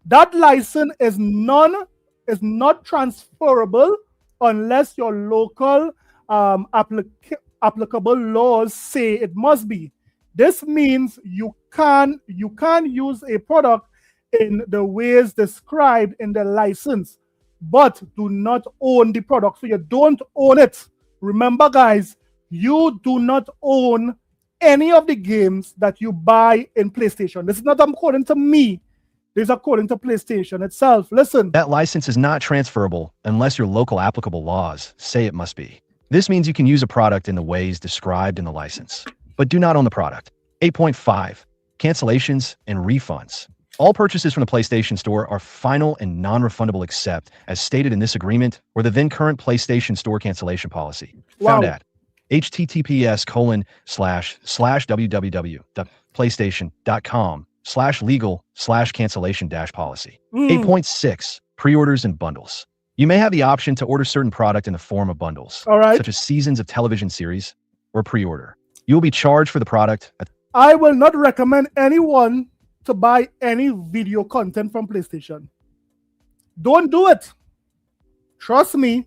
That license is not transferable unless your local applicable laws say it must be. This means you can use a product in the ways described in the license, but do not own the product. So you don't own it. Remember, guys, you do not own any of the games that you buy in PlayStation. This is not according to me. This is according to PlayStation itself. Listen. That license is not transferable unless your local applicable laws say it must be. This means you can use a product in the ways described in the license, but do not own the product. 8.5. Cancellations and refunds. All purchases from the PlayStation Store are final and non-refundable except, as stated in this agreement, or the then current PlayStation Store cancellation policy. Found at https://www.playstation.com/legal/cancellation-policy. 8.6. Pre-orders and bundles. You may have the option to order certain product in the form of bundles, such as seasons of television series or pre-order. You will be charged for the product. I will not recommend anyone to buy any video content from PlayStation. Don't do it. Trust me,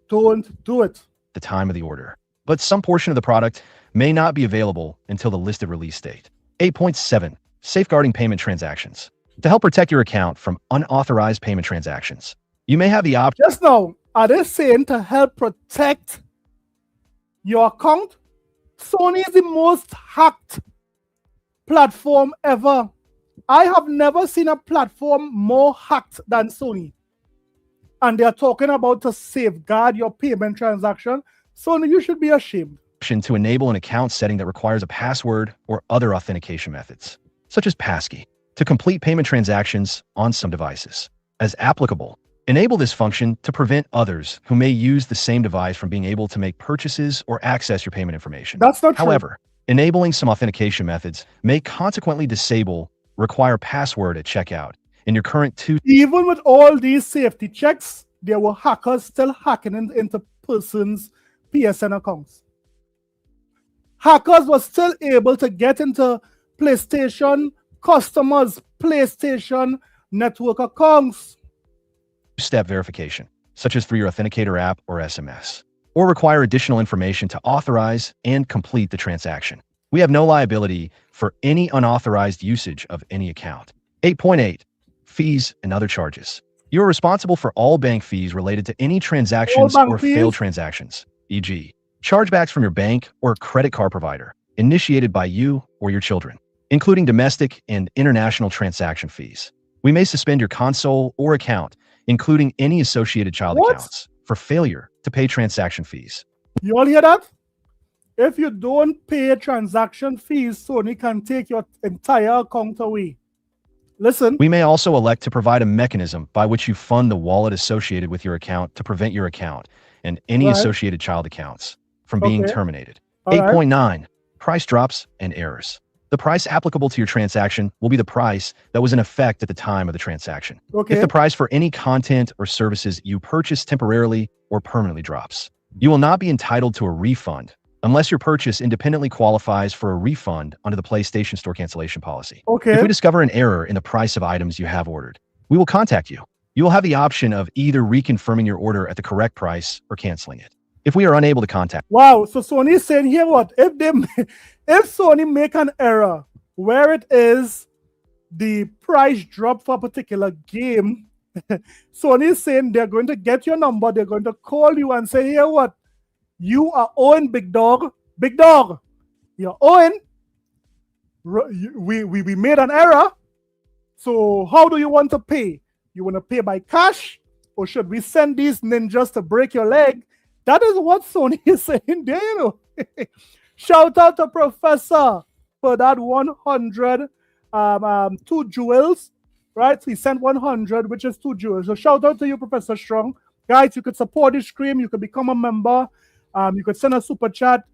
don't do it. The time of the order. But some portion of the product may not be available until the listed release date. 8.7. Safeguarding payment transactions. To help protect your account from unauthorized payment transactions, you may have the option. Just now, are they saying to help protect your account? Sony is the most hacked platform ever. I have never seen a platform more hacked than Sony. And they are talking about to safeguard your payment transaction. Sony, you should be ashamed. To enable an account setting that requires a password or other authentication methods, such as passkey, to complete payment transactions on some devices. As applicable, enable this function to prevent others who may use the same device from being able to make purchases or access your payment information. That's not true. However, enabling some authentication methods may consequently disable require password at checkout in your current Even with all these safety checks, there were hackers still hacking into persons' PSN accounts. Hackers were still able to get into PlayStation customers' PlayStation network accounts. Step verification, such as through your Authenticator app or SMS, or require additional information to authorize and complete the transaction. We have no liability for any unauthorized usage of any account. 8.8. Fees and other charges. You are responsible for all bank fees related to any transactions or failed transactions, e.g., chargebacks from your bank or credit card provider, initiated by you or your children, including domestic and international transaction fees. We may suspend your console or account, including any associated child accounts, for failure to pay transaction fees. You all hear that? If you don't pay transaction fees, Sony can take your entire account away. Listen. We may also elect to provide a mechanism by which you fund the wallet associated with your account to prevent your account and any associated child accounts from being terminated. 8.9. Price drops and errors. The price applicable to your transaction will be the price that was in effect at the time of the transaction. If the price for any content or services you purchase temporarily or permanently drops, you will not be entitled to a refund unless your purchase independently qualifies for a refund under the PlayStation Store cancellation policy. If we discover an error in the price of items you have ordered, we will contact you. You will have the option of either reconfirming your order at the correct price or canceling it. If we are unable to contact. Wow, so Sony is saying here what? If Sony make an error where it is the price drop for a particular game, Sony is saying they're going to get your number, they're going to call you and say, here what? You are owing, big dog. Big dog, you're owing. We made an error. So how do you want to pay? You want to pay by cash? Or should we send these ninjas to break your leg? That is what Sony is saying there, you know. Shout out to Professor for that 100, 2 jewels, right? He sent 100, which is 2 jewels. So shout out to you, Professor Strong. Guys, you could support this stream. You could become a member. You could send a super chat.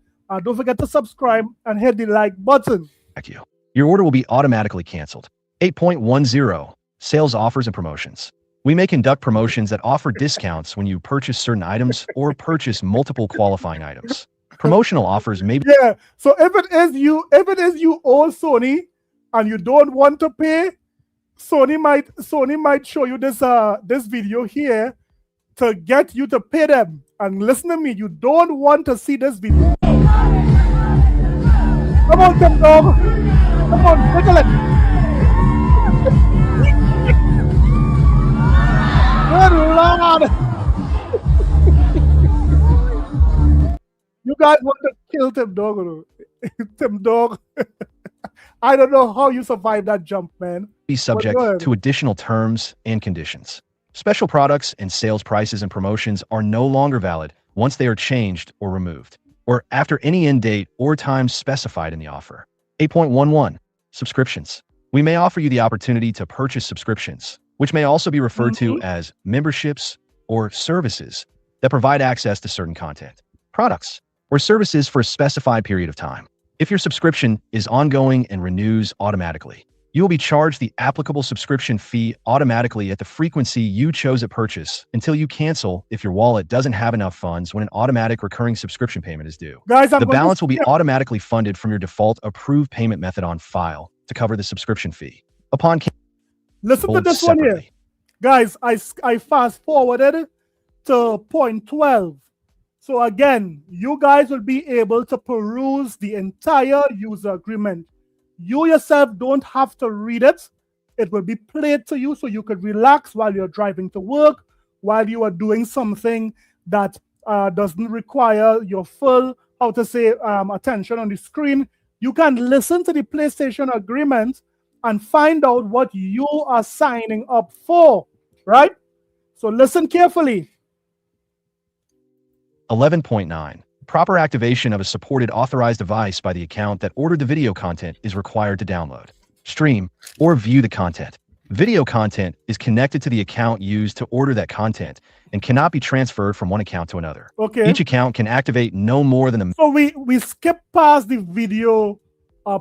Don't forget to subscribe and hit the like button. Thank you. Your order will be automatically canceled. 8.10. sales offers and promotions. We may conduct promotions that offer discounts when you purchase certain items or purchase multiple qualifying items. Promotional offers may be— Yeah. So if it is you owe Sony and you don't want to pay, Sony might show you this video here to get you to pay them. And listen to me, you don't want to see this video. Come on, Tim Dog. Come on, wiggle it. Good Lord. You guys want to kill Tim Dog, or Tim Dog. I don't know how you survived that jump, man. Be subject to additional terms and conditions. Special products and sales prices and promotions are no longer valid once they are changed or removed, or after any end date or time specified in the offer. 8.11. Subscriptions. We may offer you the opportunity to purchase subscriptions, which may also be referred to as memberships or services that provide access to certain content, products, or services for a specified period of time. If your subscription is ongoing and renews automatically, you will be charged the applicable subscription fee automatically at the frequency you chose at purchase until you cancel if your wallet doesn't have enough funds when an automatic recurring subscription payment is due. Guys, the balance will be automatically funded from your default approved payment method on file to cover the subscription fee. Upon listen to this one here. Guys, I fast forwarded to point 12. So again, you guys will be able to peruse the entire user agreement. You yourself don't have to read it. It will be played to you so you could relax while you're driving to work, while you are doing something that doesn't require your full, attention on the screen. You can listen to the PlayStation agreement and find out what you are signing up for, right? So listen carefully. 11.9. Proper activation of a supported authorized device by the account that ordered the video content is required to download, stream, or view the content. Video content is connected to the account used to order that content and cannot be transferred from one account to another. Okay. Each account can activate no more than the— So we skip past the video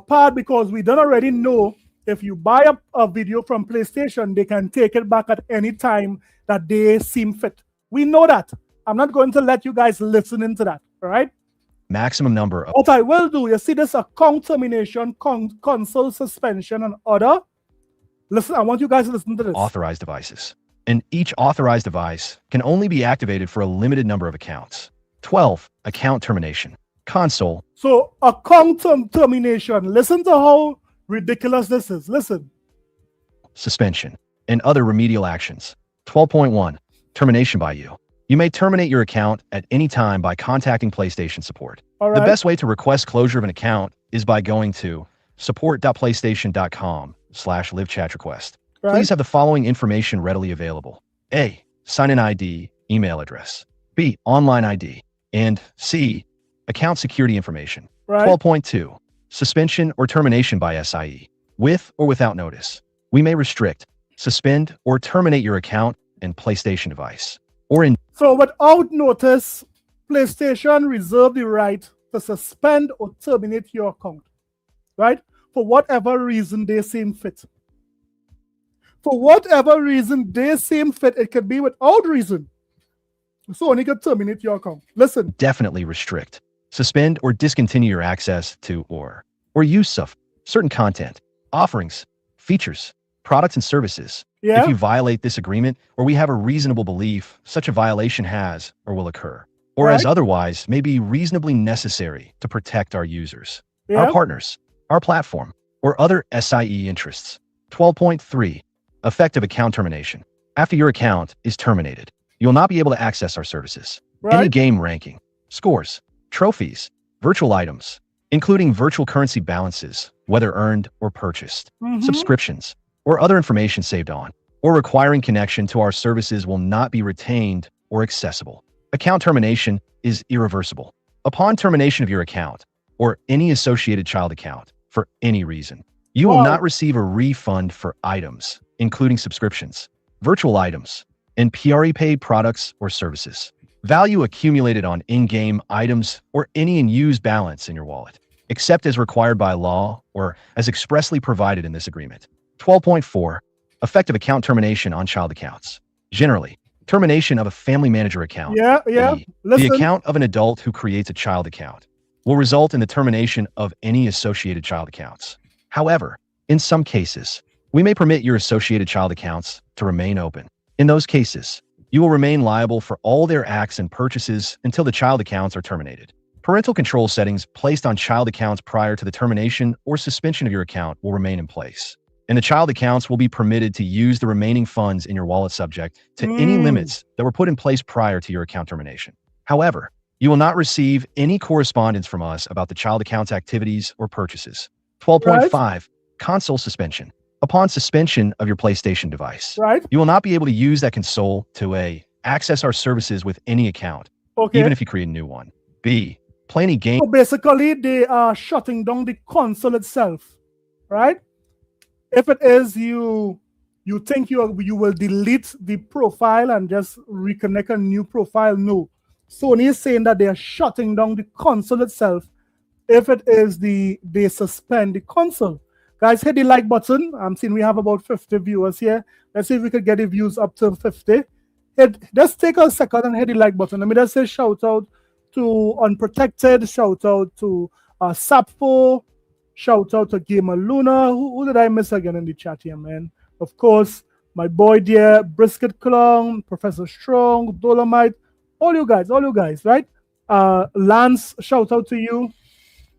part because we don't already know if you buy a video from PlayStation, they can take it back at any time that they seem fit. We know that. I'm not going to let you guys listen into that, all right? Maximum number of— What I will do, you see this account termination, console suspension, and other. Listen, I want you guys to listen to this. Authorized devices. And each authorized device can only be activated for a limited number of accounts. 12. Account termination. Console. So account termination. Listen to how ridiculous this is. Listen. Suspension and other remedial actions. 12.1. Termination by you. You may terminate your account at any time by contacting PlayStation support. All The right. best way to request closure of an account is by going to support.playstation.com/livechatrequest. Right. Please have the following information readily available. A. Sign-in ID, email address. B. Online ID. And C. Account security information. Right. 12.2. Suspension or termination by SIE. With or without notice. We may restrict, suspend, or terminate your account and PlayStation device. Or in— So without notice, PlayStation reserve the right to suspend or terminate your account, right? For whatever reason they seem fit. For whatever reason they seem fit, it could be without reason. So only can terminate your account. Listen. Definitely restrict, suspend, or discontinue your access to or use of certain content, offerings, features, products, and services. Yeah. If you violate this agreement, or we have a reasonable belief such a violation has or will occur, or as Right. otherwise may be reasonably necessary to protect our users, Yeah. our partners, our platform, or other SIE interests. 12.3. Effective account termination. After your account is terminated, you will not be able to access our services. Any Right. game ranking, scores, trophies, virtual items, including virtual currency balances, whether earned or purchased, Mhm. subscriptions, or other information saved on, or requiring connection to our services will not be retained or accessible. Account termination is irreversible. Upon termination of your account, or any associated child account, for any reason, you will Wow. not receive a refund for items, including subscriptions, virtual items, and PRE paid products or services. Value accumulated on in-game items or any in-use balance in your wallet, except as required by law or as expressly provided in this agreement. 12.4. effective account termination on child accounts. Generally, termination of a family manager account. The account of an adult who creates a child account will result in the termination of any associated child accounts. However, in some cases, we may permit your associated child accounts to remain open. In those cases, you will remain liable for all their acts and purchases until the child accounts are terminated. Parental control settings placed on child accounts prior to the termination or suspension of your account will remain in place, and the child accounts will be permitted to use the remaining funds in your wallet subject to any limits that were put in place prior to your account termination. However, you will not receive any correspondence from us about the child account's activities or purchases. 12.5. Console suspension. Upon suspension of your PlayStation device, you will not be able to use that console to access our services with any account, even if you create a new one. B. Play any game. So basically, they are shutting down the console itself, right? If it is you think you will delete the profile and just reconnect a new profile, no. Sony is saying that they are shutting down the console itself. If it is they suspend the console. Guys, hit the like button. I'm seeing we have about 50 viewers here. Let's see if we could get the views up to 50. Just take a second and hit the like button. Let me just say shout out to Unprotected, shout out to Sappho, shout out to Gamer Luna. Who did I miss again in the chat here, man? Of course, my boy dear, Brisket Clown, Professor Strong, Dolomite, all you guys, right? Lance, shout out to you.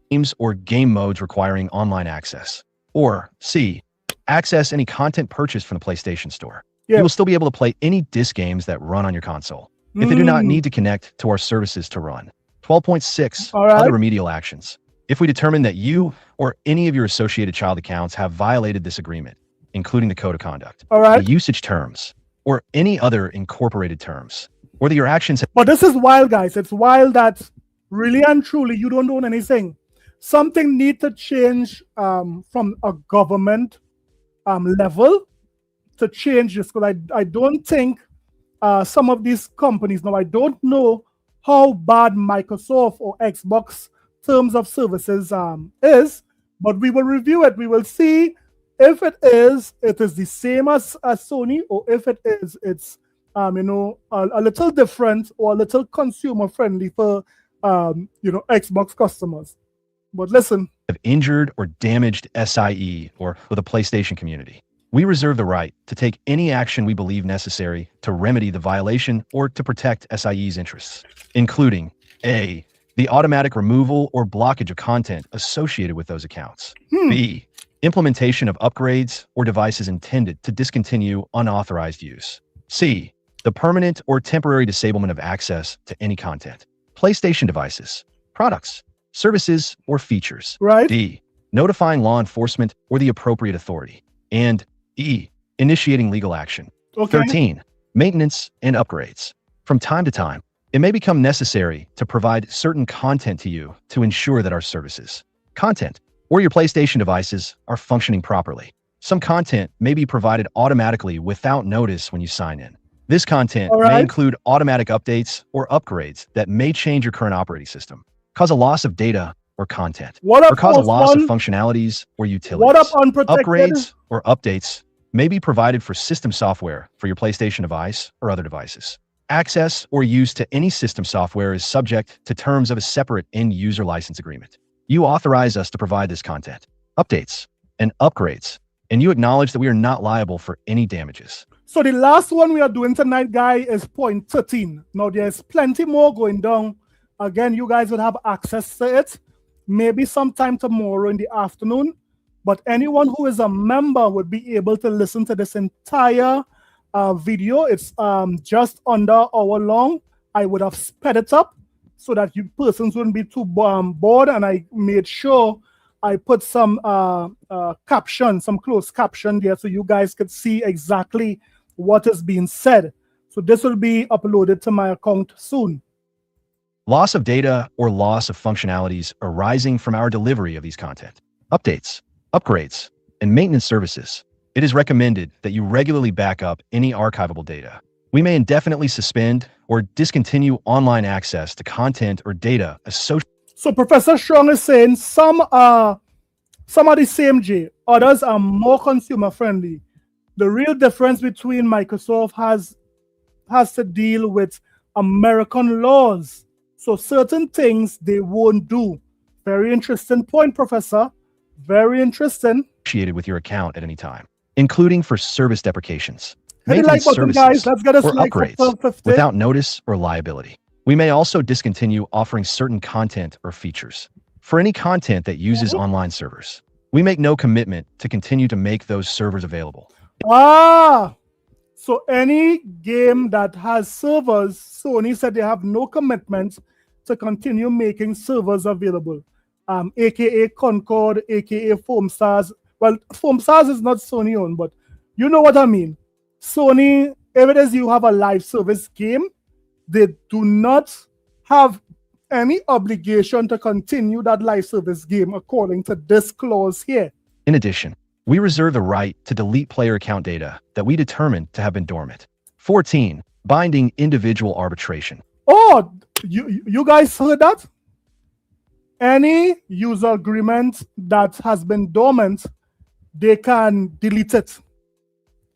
Games or game modes requiring online access. Or C. Access any content purchased from the PlayStation Store. You will still be able to play any disc games that run on your console if they do not need to connect to our services to run. 12.6. Other remedial actions. If we determine that you or any of your associated child accounts have violated this agreement, including the code of conduct, the usage terms, or any other incorporated terms, or that your actions... But this is wild, guys. It's wild that really and truly you don't own anything. Something needs to change from a government level to change this, because I don't think some of these companies, now I don't know how bad Microsoft or Xbox terms of services is, but we will review it. We will see if it is the same as Sony, or if it's a little different or a little consumer friendly for Xbox customers. But listen, have injured or damaged SIE or the PlayStation community. We reserve the right to take any action we believe necessary to remedy the violation or to protect SIE's interests, including A. The automatic removal or blockage of content associated with those accounts. B. Implementation of upgrades or devices intended to discontinue unauthorized use. C. The permanent or temporary disablement of access to any content. PlayStation devices, products, services, or features. D. Notifying law enforcement or the appropriate authority. And E. Initiating legal action. 13. Maintenance and upgrades. From time to time, it may become necessary to provide certain content to you to ensure that our services, content, or your PlayStation devices are functioning properly. Some content may be provided automatically without notice when you sign in. This content may include automatic updates or upgrades that may change your current operating system, cause a loss of data or content, or cause a loss of functionalities or utilities. Upgrades or updates may be provided for system software for your PlayStation device or other devices. Access or use to any system software is subject to terms of a separate end-user license agreement. You authorize us to provide this content, updates, and upgrades, and you acknowledge that we are not liable for any damages. So the last one we are doing tonight, guy, is point 13. Now, there's plenty more going down. Again, you guys will have access to it, maybe sometime tomorrow in the afternoon. But anyone who is a member would be able to listen to this entire video. It's just under an hour long. I would have sped it up so that you persons wouldn't be too bored, and I made sure I put some caption, some closed caption there, so you guys could see exactly what is being said. So this will be uploaded to my account soon. Loss of data or loss of functionalities arising from our delivery of these content, updates, upgrades, and maintenance services. It is recommended that you regularly back up any archivable data. We may indefinitely suspend or discontinue online access to content or data associated. So Professor Strong is saying some are the same, Jay. Others are more consumer friendly. The real difference between Microsoft has to deal with American laws. So certain things they won't do. Very interesting point, Professor. Very interesting. Associated with your account at any time, including for service deprecations, Hit the like maintenance button, services, guys. Let's get us or like upgrades without notice or liability. We may also discontinue offering certain content or features. For any content that uses online servers, we make no commitment to continue to make those servers available. So any game that has servers, Sony said they have no commitment to continue making servers available. AKA Concord, AKA Foamstars. Well, Foamstars is not Sony owned, but you know what I mean. Sony, if it is you have a live service game, they do not have any obligation to continue that live service game according to this clause here. In addition, we reserve the right to delete player account data that we determined to have been dormant. 14, binding individual arbitration. Oh, you guys heard that? Any user agreement that has been dormant, they can delete it.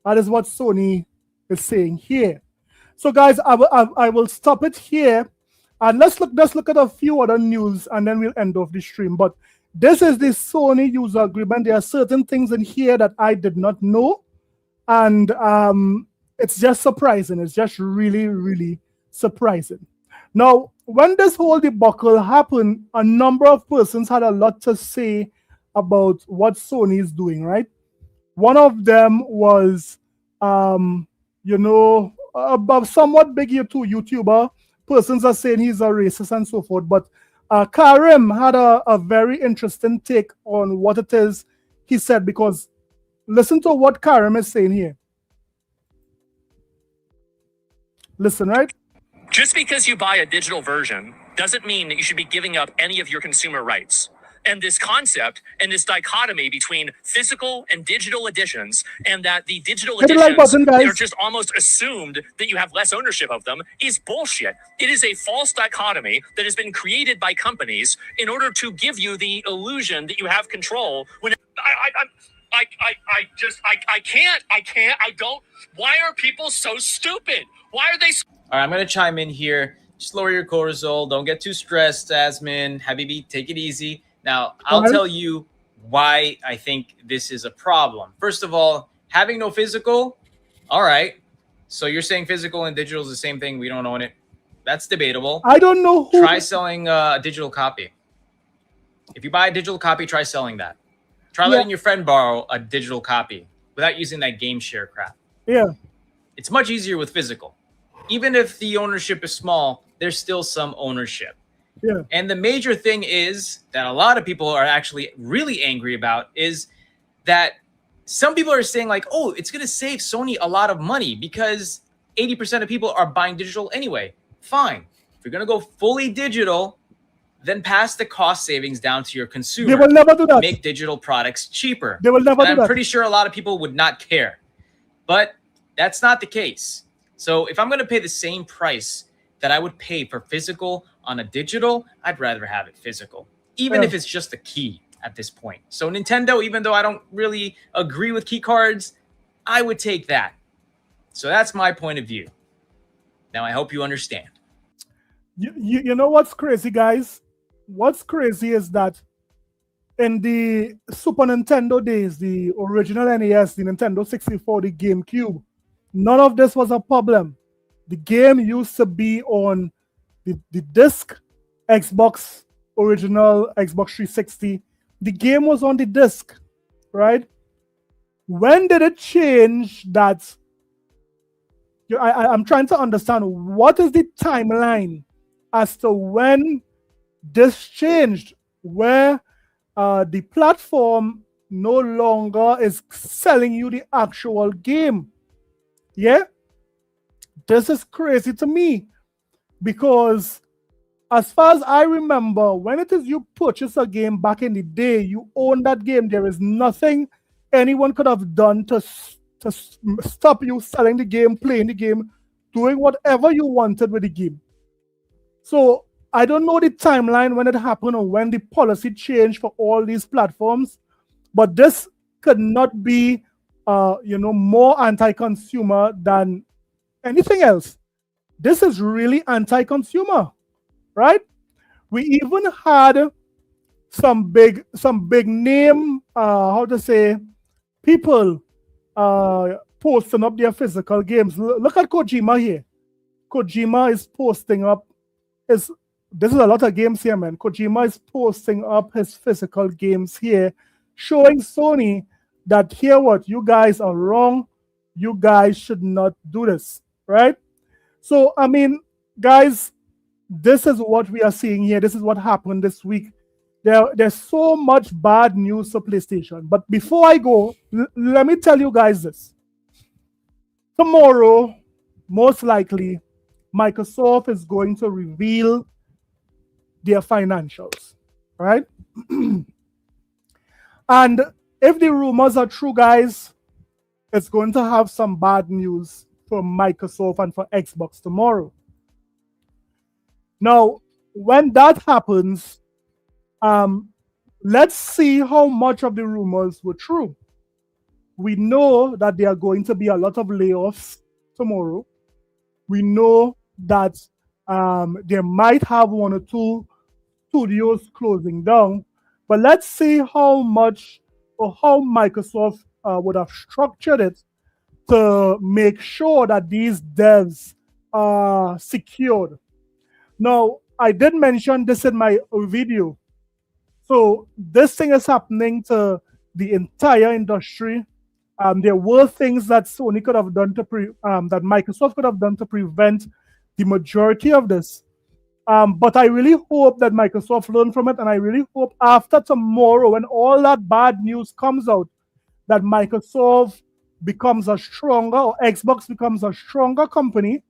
That is what Sony is saying here. So guys, I will stop it here. And let's look at a few other news and then we'll end off the stream. But this is the Sony user agreement. There are certain things in here that I did not know. And it's just surprising. It's just really, really surprising. Now, when this whole debacle happened, a number of persons had a lot to say about what Sony is doing, right? One of them was, a somewhat big YouTuber. Persons are saying he's a racist and so forth. But Karim had a very interesting take on what it is he said, because listen to what Karim is saying here. Listen, right? Just because you buy a digital version doesn't mean that you should be giving up any of your consumer rights. And this concept and this dichotomy between physical and digital editions, and that the digital editions are just almost assumed that you have less ownership of them, is bullshit. It is a false dichotomy that has been created by companies in order to give you the illusion that you have control. When I don't. Why are people so stupid? Why are they? All right, I'm going to chime in here. Just lower your cortisol. Don't get too stressed, Asmin. Habibi, take it easy. Now, I'll tell you why I think this is a problem. First of all, having no physical, all right. So you're saying physical and digital is the same thing. We don't own it. That's debatable. I don't know who. Try selling a digital copy. If you buy a digital copy, try selling that. Try letting your friend borrow a digital copy without using that game share crap. Yeah. It's much easier with physical. Even if the ownership is small, there's still some ownership. Yeah. And the major thing is that a lot of people are actually really angry about is that some people are saying like, oh, it's going to save Sony a lot of money because 80% of people are buying digital anyway. Fine. If you're going to go fully digital, then pass the cost savings down to your consumer. They will never do that. Make digital products cheaper. They will never do that. I'm pretty sure a lot of people would not care. But that's not the case. So if I'm going to pay the same price that I would pay for physical on a digital, I'd rather have it physical, even if it's just a key at this point. So Nintendo, even though I don't really agree with key cards, I would take that. So that's my point of view. Now, I hope you understand. You know what's crazy, guys? What's crazy is that in the Super Nintendo days, the original NES, the Nintendo 64, the GameCube, none of this was a problem. The game used to be on the disc, Xbox, original Xbox 360. The game was on the disc, right? When did it change that? I'm trying to understand what is the timeline as to when this changed, where the platform no longer is selling you the actual game. Yeah? This is crazy to me because as far as I remember, when it is you purchase a game back in the day, you own that game. There is nothing anyone could have done to stop you selling the game, playing the game, doing whatever you wanted with the game. So I don't know the timeline when it happened or when the policy changed for all these platforms, but this could not be more anti-consumer than anything else. This is really anti-consumer, right? We even had some big name, people posting up their physical games. Look at Kojima here. Kojima is posting up this is a lot of games here, man. Kojima is posting up his physical games here, showing Sony that here what you guys are wrong. You guys should not do this, right? So I mean, guys, this is what we are seeing here. This is what happened this week. There's so much bad news for PlayStation. But before I go, let me tell you guys this. Tomorrow, most likely, Microsoft is going to reveal their financials, right? And if the rumors are true, guys, it's going to have some bad news for Microsoft and for Xbox tomorrow. Now, when that happens, let's see how much of the rumors were true. We know that there are going to be a lot of layoffs tomorrow. We know that they might have one or two studios closing down. But let's see how much or how Microsoft would have structured it to make sure that these devs are secured. Now, I did mention this in my video. So this thing is happening to the entire industry. There were things that Sony could have done that Microsoft could have done to prevent the majority of this. But I really hope that Microsoft learned from it, and I really hope after tomorrow, when all that bad news comes out, that Microsoft becomes a stronger, or Xbox becomes a stronger company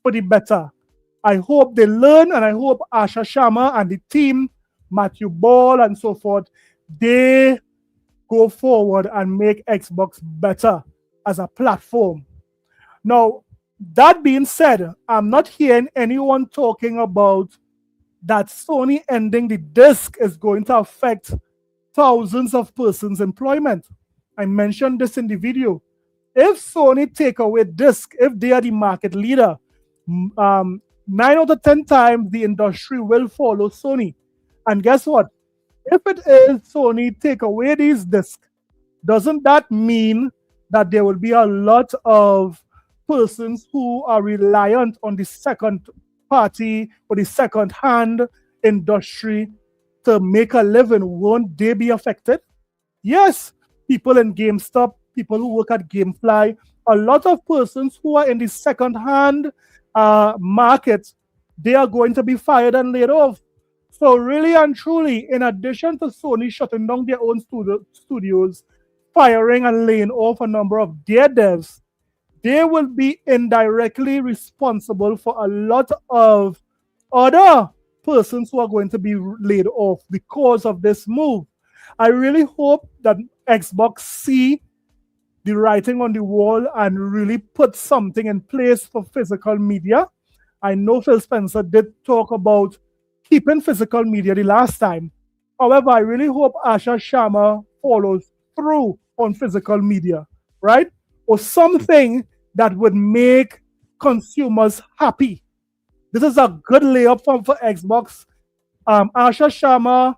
for the better. I hope they learn, and I hope Asha Sharma and the team, Matthew Ball and so forth, they go forward and make Xbox better as a platform. Now, that being said, I'm not hearing anyone talking about that Sony ending the disc is going to affect thousands of persons' employment. I mentioned this in the video. If Sony take away disc, if they are the market leader, 9 out of 10 times the industry will follow Sony. And guess what? If it is Sony take away these discs, doesn't that mean that there will be a lot of persons who are reliant on the second party or the second hand industry to make a living? Won't they be affected? Yes, people in GameStop, people who work at GameFly, a lot of persons who are in the second hand market, they are going to be fired and laid off. So really and truly, in addition to Sony shutting down their own studios, firing and laying off a number of their devs, they will be indirectly responsible for a lot of other persons who are going to be laid off because of this move. I really hope that Xbox see the writing on the wall and really put something in place for physical media. I know Phil Spencer did talk about keeping physical media the last time. However, I really hope Asha Sharma follows through on physical media, right? Or something that would make consumers happy. This is a good layup for Xbox. Asha Sharma,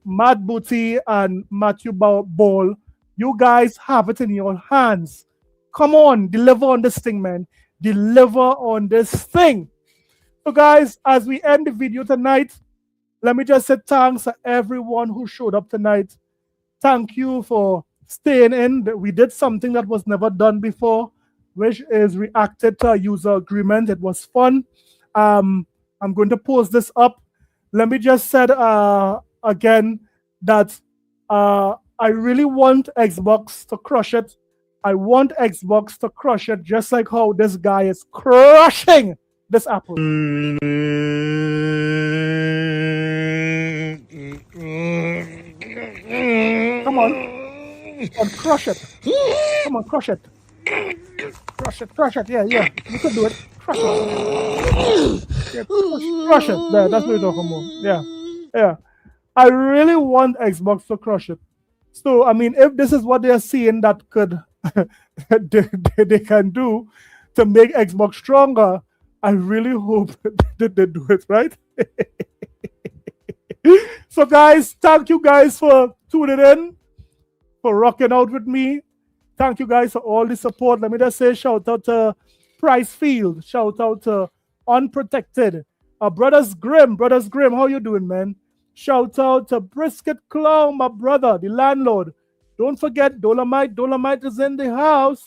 Matt Booty, and Matthew Ball, you guys have it in your hands. Come on, deliver on this thing, man. Deliver on this thing. So guys, as we end the video tonight, let me just say thanks to everyone who showed up tonight. Thank you for staying in. We did something that was never done before, which is reacted to a user agreement. It was fun. I'm going to post this up. Let me just say again that I really want Xbox to crush it. I want Xbox to crush it just like how this guy is crushing this Apple. Come on. And crush it. Come on, crush it. Crush it. Yeah. You can do it. Crush it. Yeah, crush it. There, that's what you're talking about. Yeah. I really want Xbox to crush it. So, I mean, if this is what they're seeing that could they can do to make Xbox stronger, I really hope that they do it, right? So, guys, thank you guys for tuning in, for rocking out with me. Thank you guys for all the support. Let me just say shout out to Price Field. Shout out to Unprotected. Brothers Grimm, how you doing, man? Shout out to Brisket Clown, my brother, the landlord. Don't forget Dolomite. Dolomite is in the house.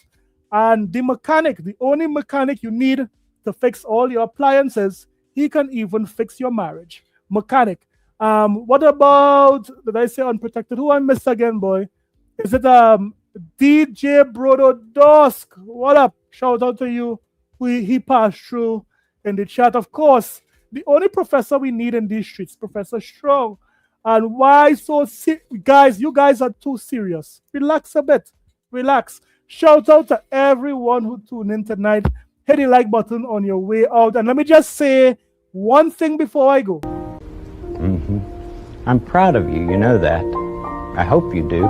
And the mechanic, the only mechanic you need to fix all your appliances, he can even fix your marriage. Mechanic. What about, did I say Unprotected? Who I missed again, boy? Is it DJ Brodo Dusk? What up? Shout out to you. He passed through in the chat. Of course, the only professor we need in these streets, Professor Strong. And why so guys, you guys are too serious. Relax a bit. Relax. Shout out to everyone who tuned in tonight. Hit the like button on your way out. And let me just say one thing before I go. Mm-hmm. I'm proud of you. You know that. I hope you do.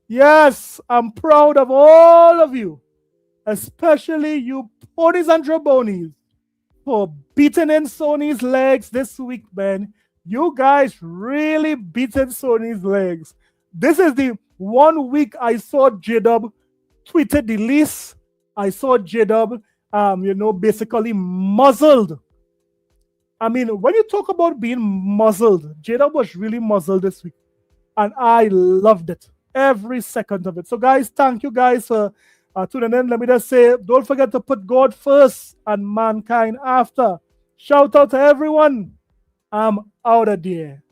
Yes, I'm proud of all of you, especially you ponies and jabronis, for beating in Sony's legs this week, man. You guys really beaten Sony's legs. This is the 1 week I saw J-Dub tweeted the least. I saw J-Dub, basically muzzled. I mean, when you talk about being muzzled, J-Dub was really muzzled this week. And I loved it. Every second of it. So, guys, thank you guys for tuning in. Let me just say, don't forget to put God first and mankind after. Shout out to everyone. I'm out of there.